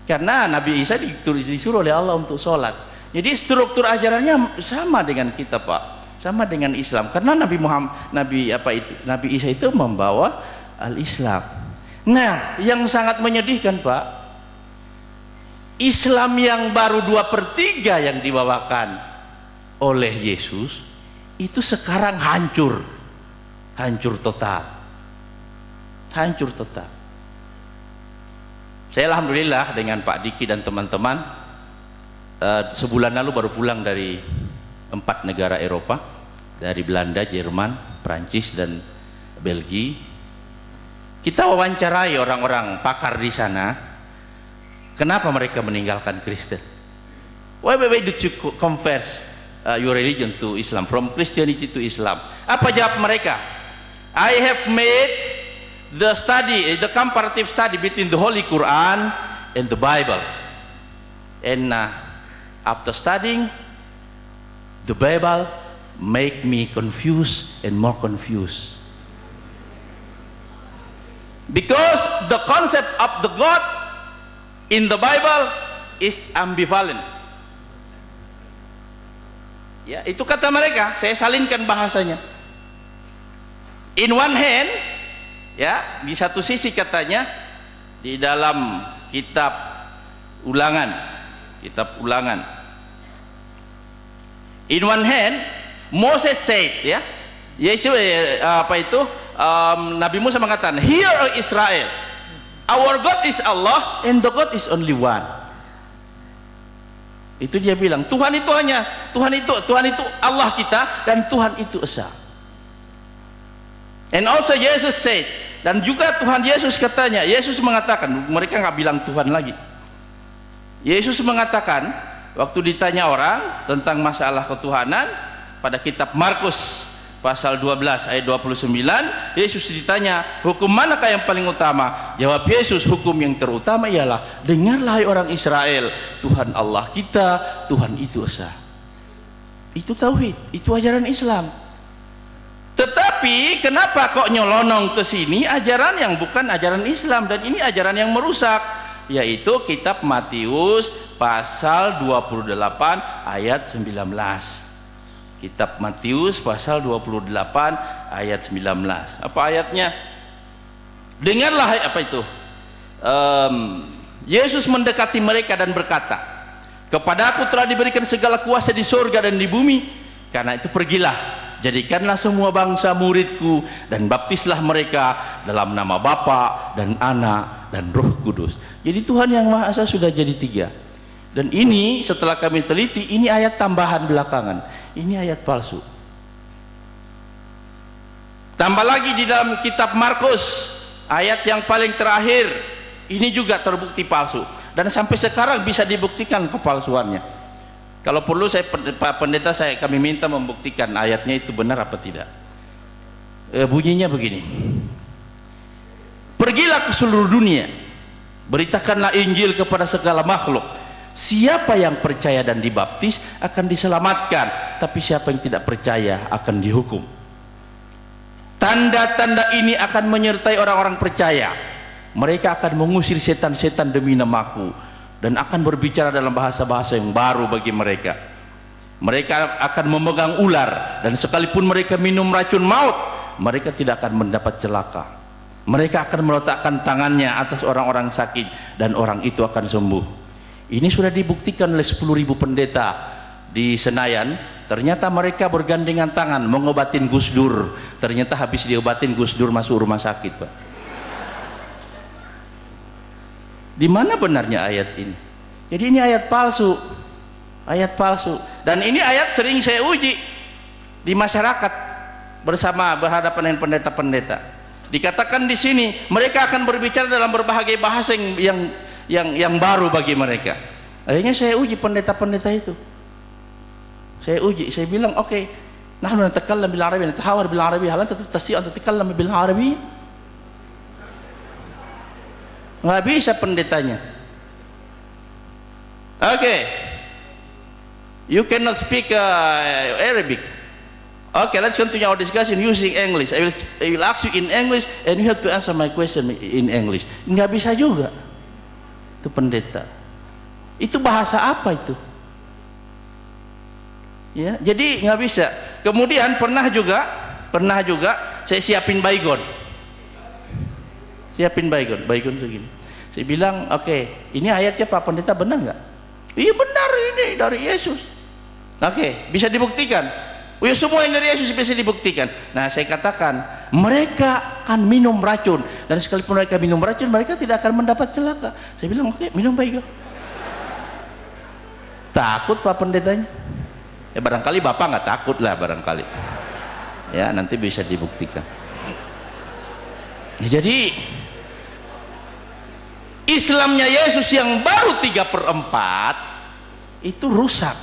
Karena Nabi Isa disuruh oleh Allah untuk sholat. Jadi struktur ajarannya sama dengan kita, Pak, sama dengan Islam. Karena Nabi Isa itu membawa al-Islam. Nah, yang sangat menyedihkan, Pak, Islam yang baru 2/3 yang dibawakan oleh Yesus itu sekarang hancur total. Saya alhamdulillah dengan Pak Diki dan teman-teman sebulan lalu baru pulang dari 4 negara Eropa, dari Belanda, Jerman, Prancis, dan Belgia. Kita wawancarai orang-orang pakar di sana, kenapa mereka meninggalkan Kristen? Why did you convert your religion to Islam, from Christianity to Islam? Apa jawab mereka? I have made the comparative study between the Holy Quran and the Bible, and after studying the Bible, make me confused and more confused, because the concept of the God in the Bible is ambivalent. Ya, itu kata mereka. Saya salinkan bahasanya. In one hand, ya, di satu sisi katanya di dalam kitab Ulangan, in one hand Moses said, ya, Yesus Nabi Musa mengatakan, "Hear, O Israel, our God is Allah and the God is only one." Itu dia bilang, Tuhan itu Allah kita, dan Tuhan itu esa. And also Jesus said, dan juga Tuhan Yesus katanya, Yesus mengatakan, mereka nggak bilang Tuhan lagi. Yesus mengatakan, waktu ditanya orang tentang masalah ketuhanan pada kitab Markus pasal 12 ayat 29, Yesus ditanya, hukum manakah yang paling utama? Jawab Yesus, hukum yang terutama ialah, dengarlah hai orang Israel, Tuhan Allah kita, Tuhan itu esa. Itu tauhid, itu ajaran Islam. Tetapi kenapa kok nyelonong ke sini ajaran yang bukan ajaran Islam, dan ini ajaran yang merusak, yaitu kitab Matius pasal 28 ayat 19. Kitab Matius pasal 28 ayat 19. Apa ayatnya? Dengarlah apa itu? Yesus mendekati mereka dan berkata, kepadaku telah diberikan segala kuasa di surga dan di bumi. Karena itu pergilah, jadikanlah semua bangsa muridku dan baptislah mereka dalam nama Bapa dan Anak dan Roh Kudus. Jadi Tuhan yang Maha Esa sudah jadi tiga. Dan ini setelah kami teliti, ini ayat tambahan belakangan, ini ayat palsu. Tambah lagi di dalam kitab Markus ayat yang paling terakhir, ini juga terbukti palsu, dan sampai sekarang bisa dibuktikan kepalsuannya. Kalau perlu Pak Pendeta, kami minta membuktikan ayatnya itu benar apa tidak. Bunyinya begini, pergilah ke seluruh dunia, beritakanlah Injil kepada segala makhluk. Siapa yang percaya dan dibaptis akan diselamatkan, tapi siapa yang tidak percaya akan dihukum. Tanda-tanda ini akan menyertai orang-orang percaya. Mereka akan mengusir setan-setan demi namaku, dan akan berbicara dalam bahasa-bahasa yang baru bagi mereka. Mereka akan memegang ular, dan sekalipun mereka minum racun maut, mereka tidak akan mendapat celaka. Mereka akan meletakkan tangannya atas orang-orang sakit, dan orang itu akan sembuh. Ini sudah dibuktikan oleh 10.000 pendeta di Senayan. Ternyata mereka bergandengan tangan mengobatin Gus Dur. Ternyata habis diobatin Gus Dur masuk rumah sakit, Pak. Di mana benarnya ayat ini? Jadi ini ayat palsu, ayat palsu. Dan ini ayat sering saya uji di masyarakat berhadapan dengan pendeta-pendeta. Dikatakan di sini mereka akan berbicara dalam berbagai bahasa yang baru bagi mereka. Akhirnya saya uji pendeta-pendeta itu. Saya uji, saya bilang, oke, nahnu natakallam bil arabi, natahawar bil arabi, hal anta tastati' an tatakallam bil arabi? Nggak bisa pendetanya. Oke, you cannot speak Arabic. Okay, let's continue our discussion using English. I will ask you in English and you have to answer my question in English. Nggak bisa juga. Itu pendeta. Itu bahasa apa itu? Ya, jadi nggak bisa. Kemudian pernah juga saya siapin baygon. Baygon segini. Saya bilang, oke, ini ayatnya Pak Pendeta benar nggak? Iya benar, ini dari Yesus. Oke, bisa dibuktikan. Oh ya, semua yang dari Yesus bisa dibuktikan. Nah, saya katakan, mereka akan minum racun, dan sekalipun mereka minum racun, mereka tidak akan mendapat celaka. Saya bilang, oke, minum baygon. Takut Pak Pendetanya? Ya barangkali Bapak nggak takut lah barangkali. Ya, nanti bisa dibuktikan. Jadi Islamnya Yesus yang baru 3/4 itu rusak,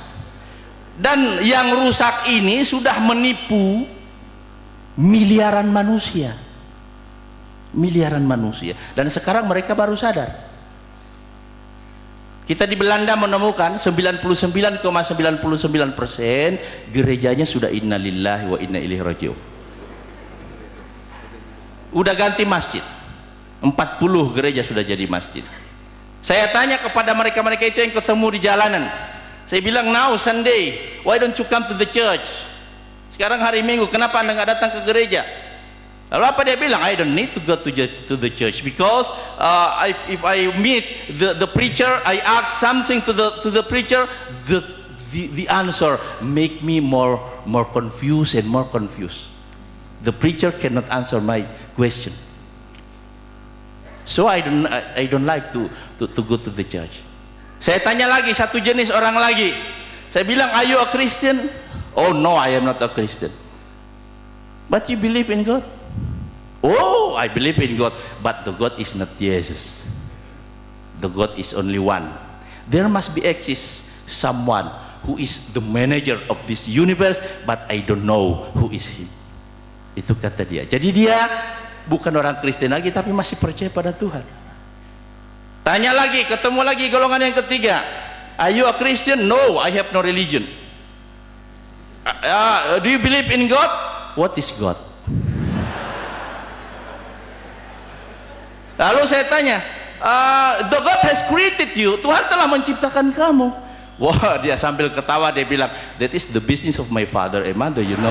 dan yang rusak ini sudah menipu miliaran manusia, dan sekarang mereka baru sadar. Kita di Belanda menemukan 99,99% gerejanya sudah innalillahi wa inna ilaihi raji'un. Udah ganti masjid, 40 gereja sudah jadi masjid. Saya tanya kepada mereka-mereka itu yang ketemu di jalanan, saya bilang, now Sunday, why don't you come to the church? Sekarang hari Minggu, kenapa anda nggak datang ke gereja? Lalu apa dia bilang? I don't need to go to the church because if I meet the preacher, I ask something to the preacher, the answer make me more confused and more confused. The preacher cannot answer my question. So I don't like to go to the church. Saya tanya lagi satu jenis orang lagi. Saya bilang, are you a Christian? Oh no, I am not a Christian. But you believe in God? Oh, I believe in God, but the God is not Jesus. The God is only one. There must be exist someone who is the manager of this universe, but I don't know who is him. Itu kata dia. Jadi dia bukan orang Kristen lagi, tapi masih percaya pada Tuhan. Tanya lagi, ketemu lagi golongan yang ketiga. Are you a Christian? No, I have no religion. Do you believe in God? What is God? Lalu saya tanya, the God has created you. Tuhan telah menciptakan kamu. Wah, dia sambil ketawa dia bilang, that is the business of my father and mother, you know.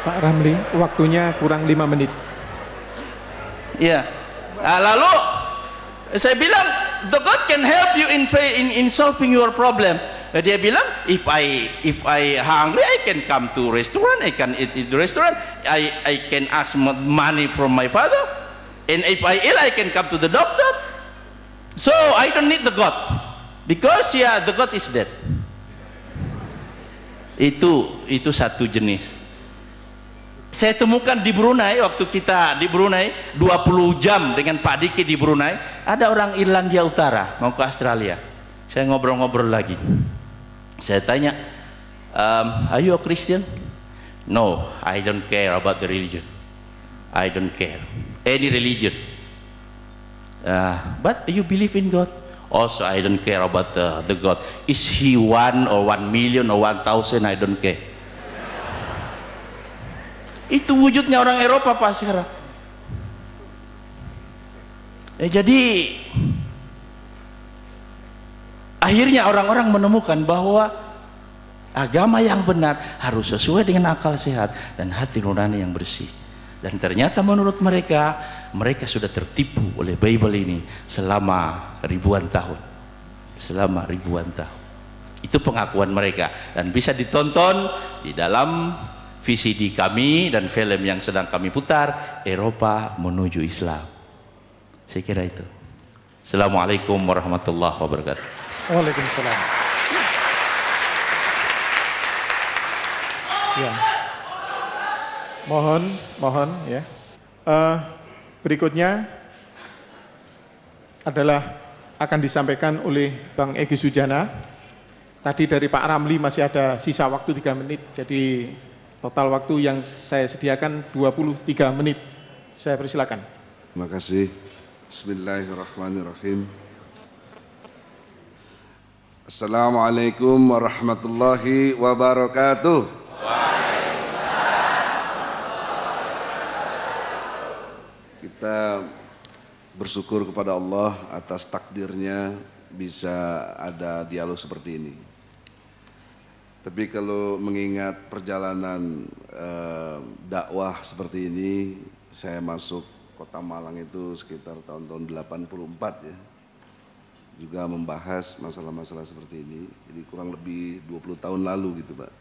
Pak Ramli, waktunya kurang 5 menit. Ya. Lalu saya bilang, the God can help you in solving your problem. Dia bilang, if I hungry, I can come to restaurant, I can eat in the restaurant, I can ask money from my father, and if I ill, I can come to the doctor. So I don't need the God, because the God is dead. Itu satu jenis. Saya temukan di Brunei, waktu kita di Brunei 20 jam dengan Pak Diki di Brunei, ada orang Irlandia Utara mau ke Australia. Saya ngobrol-ngobrol lagi. Saya tanya, are you a Christian? No, I don't care about the religion. I don't care any religion. But you believe in God? Also, I don't care about the God. Is he 1 or 1 million or 1,000? I don't care. Itu wujudnya orang Eropa Pak sekarang. Jadi akhirnya orang-orang menemukan bahwa agama yang benar harus sesuai dengan akal sehat dan hati nurani yang bersih. Dan ternyata menurut mereka sudah tertipu oleh Bible ini selama ribuan tahun. Itu pengakuan mereka, dan bisa ditonton di dalam VCD kami dan film yang sedang kami putar, Eropa Menuju Islam. Saya kira itu. Assalamualaikum warahmatullahi wabarakatuh. Waalaikumsalam. Ya. Mohon ya. Berikutnya adalah akan disampaikan oleh Bang Egy Sujana. Tadi dari Pak Ramli masih ada sisa waktu 3 menit, jadi total waktu yang saya sediakan 23 menit. Saya persilakan. Terima kasih. Bismillahirrahmanirrahim. Assalamualaikum warahmatullahi wabarakatuh. Kita bersyukur kepada Allah atas takdirnya bisa ada dialog seperti ini. Tapi kalau mengingat perjalanan dakwah seperti ini, saya masuk Kota Malang itu sekitar tahun-tahun 84 ya. Juga membahas masalah-masalah seperti ini. Jadi kurang lebih 20 tahun lalu gitu Pak.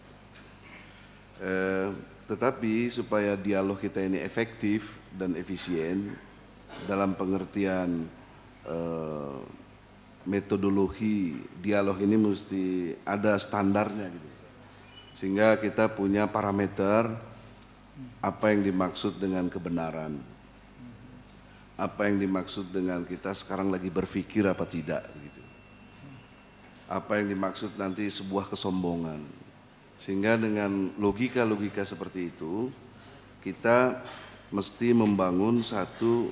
Tetapi supaya dialog kita ini efektif dan efisien dalam pengertian metodologi dialog ini mesti ada standarnya gitu. Sehingga kita punya parameter apa yang dimaksud dengan kebenaran, apa yang dimaksud dengan kita sekarang lagi berpikir apa tidak gitu. Apa yang dimaksud nanti sebuah kesombongan. Sehingga dengan logika-logika seperti itu kita mesti membangun satu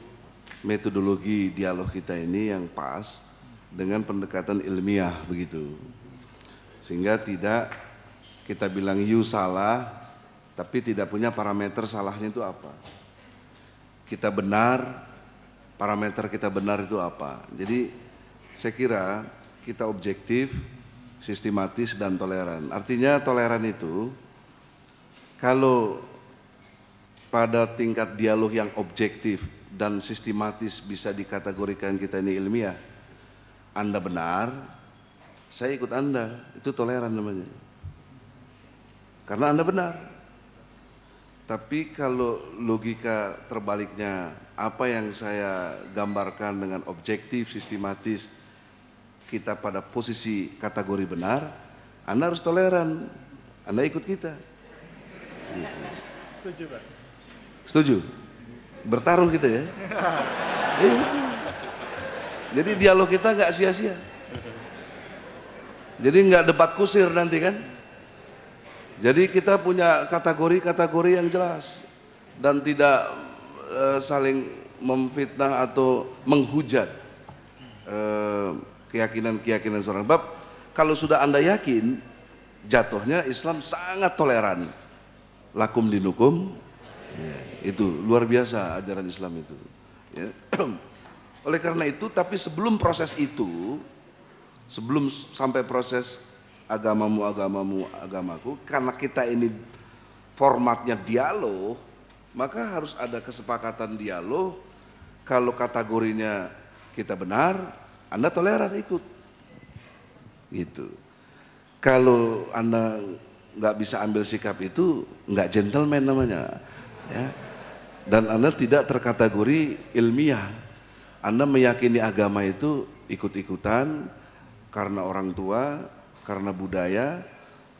metodologi dialog kita ini yang pas dengan pendekatan ilmiah begitu. Sehingga tidak kita bilang you salah tapi tidak punya parameter salahnya itu apa. Kita benar, parameter kita benar itu apa. Jadi saya kira kita objektif, sistematis dan toleran. Artinya toleran itu kalau pada tingkat dialog yang objektif dan sistematis bisa dikategorikan kita ini ilmiah, Anda benar, saya ikut Anda, itu toleran namanya. Karena Anda benar. Tapi kalau logika terbaliknya, apa yang saya gambarkan dengan objektif, sistematis, kita pada posisi kategori benar, Anda harus toleran, Anda ikut kita. Setuju, Pak. Setuju? Bertaruh kita ya? Betul. Jadi dialog kita nggak sia-sia. Jadi nggak debat kusir nanti kan? Jadi kita punya kategori-kategori yang jelas dan tidak saling memfitnah atau menghujat keyakinan-keyakinan seorang. Sebab kalau sudah Anda yakin, jatuhnya Islam sangat toleran. Lakum dinukum, ya, itu luar biasa ajaran Islam itu. Ya. Oleh karena itu, tapi sebelum proses itu, sebelum sampai proses agamamu, agamamu, agamaku, karena kita ini formatnya dialog, maka harus ada kesepakatan dialog. Kalau kategorinya kita benar, Anda toleran ikut, gitu. Kalau Anda nggak bisa ambil sikap itu, nggak gentleman namanya, ya. Dan Anda tidak terkategori ilmiah. Anda meyakini agama itu ikut-ikutan karena orang tua, karena budaya,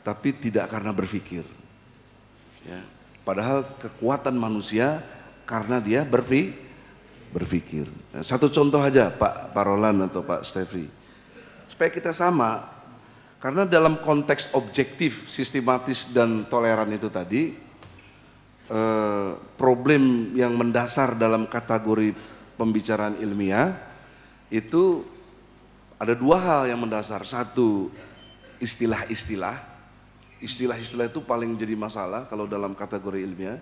tapi tidak karena berpikir. Ya. Padahal kekuatan manusia karena dia berpikir. Nah, satu contoh aja Pak Roland atau Pak Stefri, supaya kita sama, karena dalam konteks objektif, sistematis dan toleran itu tadi, problem yang mendasar dalam kategori pembicaraan ilmiah itu ada dua hal yang mendasar. Satu, istilah-istilah itu paling jadi masalah kalau dalam kategori ilmiah,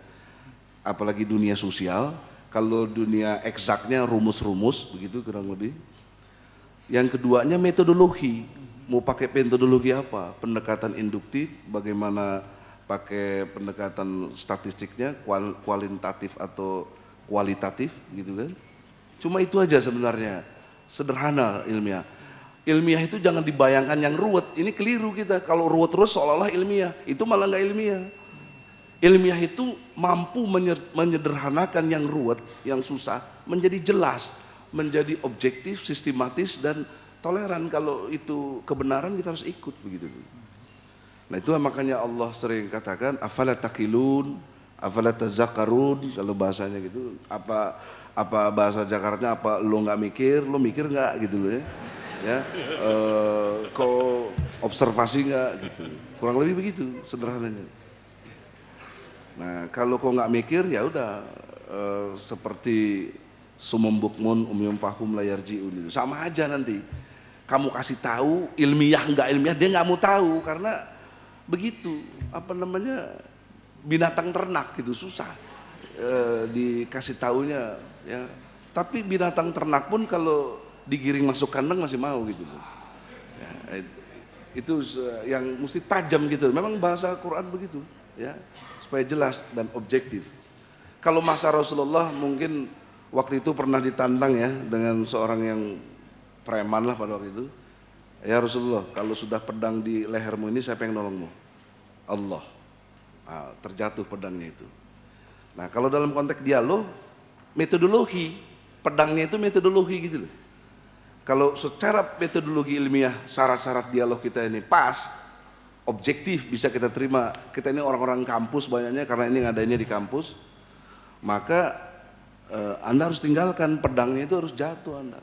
apalagi dunia sosial. Kalau dunia eksaknya rumus-rumus begitu kurang lebih. Yang keduanya metodologi, mau pakai metodologi apa? Pendekatan induktif, bagaimana pakai pendekatan statistiknya, kualitatif atau kualitatif gitu kan. Cuma itu aja sebenarnya, sederhana ilmiah. Ilmiah itu jangan dibayangkan yang ruwet, ini keliru kita. Kalau ruwet terus seolah-olah ilmiah, itu malah nggak ilmiah. Ilmiah itu mampu menyederhanakan yang ruwet, yang susah, menjadi jelas, menjadi objektif, sistematis, dan toleran. Kalau itu kebenaran kita harus ikut begitu. Nah itulah makanya Allah sering katakan, afala taqilun, afala tazakkarun, kalau bahasanya gitu. Apa bahasa Jakarta, apa lo nggak mikir, lo mikir nggak gitu loh ya. Ya, kok observasi nggak gitu, kurang lebih begitu sederhananya. Nah kalau kau nggak mikir ya udah seperti sumum bukmun umyum fahum layar jiun itu sama aja nanti. Kamu kasih tahu ilmiah nggak ilmiah dia nggak mau tahu karena begitu apa namanya binatang ternak gitu susah dikasih taunya ya. Tapi binatang ternak pun kalau digiring masuk kandang masih mau gitu loh. Ya, itu yang mesti tajam gitu. Memang bahasa Quran begitu ya. Supaya jelas dan objektif. Kalau masa Rasulullah mungkin waktu itu pernah ditantang ya dengan seorang yang preman lah pada waktu itu. Ya Rasulullah, kalau sudah pedang di lehermu ini siapa yang nolongmu? Allah. Nah, terjatuh pedangnya itu. Nah kalau dalam konteks dialog, metodologi, pedangnya itu metodologi gitu loh. Kalau secara metodologi ilmiah syarat-syarat dialog kita ini pas, objektif bisa kita terima. Kita ini orang-orang kampus banyaknya karena ini ngadainnya di kampus. Maka Anda harus tinggalkan pedangnya, itu harus jatuh Anda.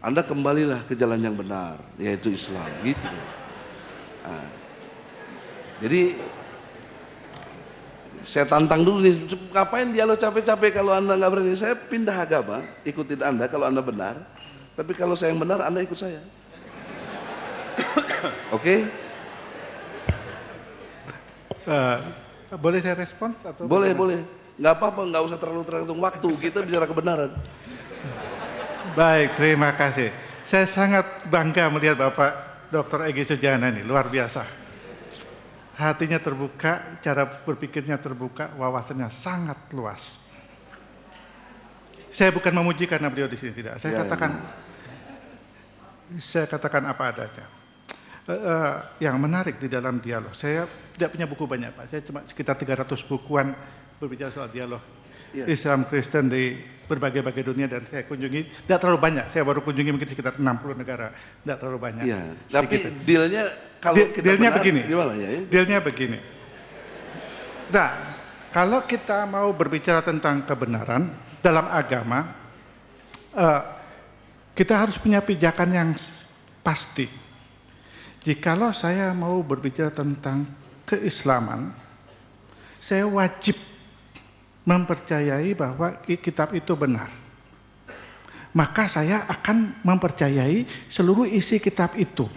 Anda kembalilah ke jalan yang benar, yaitu Islam, gitu. Nah, jadi saya tantang dulu nih, ngapain dialog capek-capek kalau Anda nggak berani? Saya pindah agama, ikutin Anda kalau Anda benar. Tapi kalau saya yang benar, Anda ikut saya. Oke? Boleh saya respons atau? Boleh, boleh. Nggak apa-apa, nggak usah terlalu tergantung waktu. Kita bicara kebenaran. Baik, terima kasih. Saya sangat bangga melihat Bapak Dr. Egy Sujana ini, luar biasa. Hatinya terbuka, cara berpikirnya terbuka, wawasannya sangat luas. Saya bukan memuji karena beliau di sini, tidak. Saya katakan apa adanya. Yang menarik di dalam dialog, saya tidak punya buku banyak Pak, saya cuma sekitar 300 bukuan berbicara soal dialog Islam Kristen di berbagai-bagai dunia, dan saya kunjungi tidak terlalu banyak, saya baru kunjungi mungkin sekitar 60 negara, tidak terlalu banyak. Iya, tapi dealnya kalau kita dealnya benar, begini, gimana ya? Dealnya begini. Nah, kalau kita mau berbicara tentang kebenaran dalam agama, kita harus punya pijakan yang pasti. Jikalau saya mau berbicara tentang keislaman, saya wajib mempercayai bahwa kitab itu benar. Maka saya akan mempercayai seluruh isi kitab itu.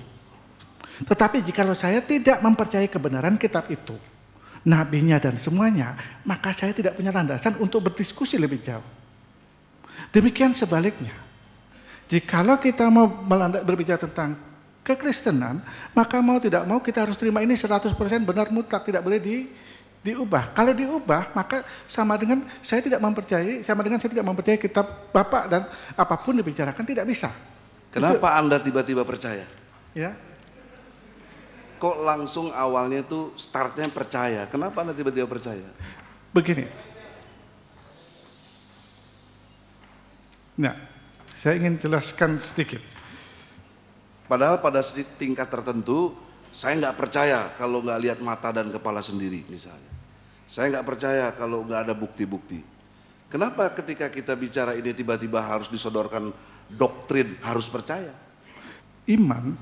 Tetapi jikalau saya tidak mempercayai kebenaran kitab itu, nabinya dan semuanya, maka saya tidak punya landasan untuk berdiskusi lebih jauh. Demikian sebaliknya. Jikalau kita mau berbicara tentang kekristenan, maka mau tidak mau kita harus terima ini 100% benar mutlak, tidak boleh diubah. Kalau diubah, maka sama dengan saya tidak mempercayai kitab Bapak, dan apapun dibicarakan tidak bisa. Kenapa Anda tiba-tiba percaya? Ya. Kok langsung awalnya tuh startnya percaya? Kenapa Anda tiba-tiba percaya? Begini. Nah, saya ingin jelaskan sedikit. Padahal pada tingkat tertentu, saya nggak percaya kalau nggak lihat mata dan kepala sendiri misalnya. Saya nggak percaya kalau nggak ada bukti-bukti. Kenapa ketika kita bicara ini tiba-tiba harus disodorkan doktrin harus percaya? Iman,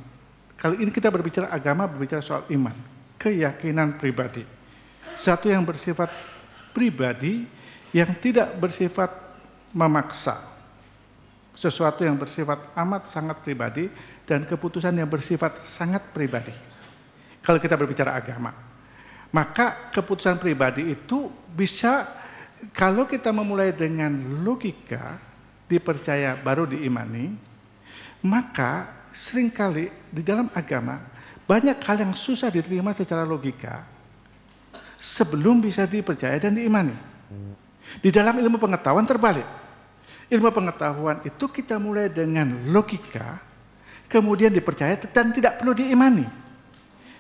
kali ini kita berbicara agama, berbicara soal iman, keyakinan pribadi. Satu yang bersifat pribadi, yang tidak bersifat memaksa. Sesuatu yang bersifat amat sangat pribadi, dan keputusan yang bersifat sangat pribadi. Kalau kita berbicara agama, maka keputusan pribadi itu bisa, kalau kita memulai dengan logika, dipercaya baru diimani, maka seringkali di dalam agama banyak hal yang susah diterima secara logika sebelum bisa dipercaya dan diimani. Di dalam ilmu pengetahuan terbalik. Ilmu pengetahuan itu kita mulai dengan logika, kemudian dipercaya dan tidak perlu diimani.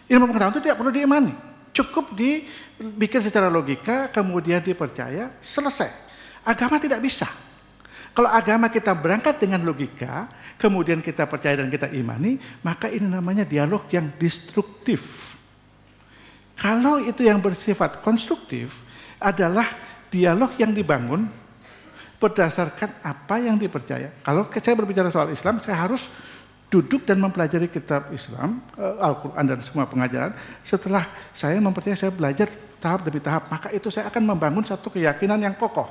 Ilmu pengetahuan itu tidak perlu diimani, cukup dibikin secara logika, kemudian dipercaya, selesai. Agama tidak bisa. Kalau agama kita berangkat dengan logika, kemudian kita percaya dan kita imani, maka ini namanya dialog yang destruktif. Kalau itu yang bersifat konstruktif, adalah dialog yang dibangun berdasarkan apa yang dipercaya. Kalau saya berbicara soal Islam, saya harus duduk dan mempelajari kitab Islam, Al-Quran dan semua pengajaran. Setelah saya mempercayai, saya belajar tahap demi tahap, maka itu saya akan membangun satu keyakinan yang kokoh.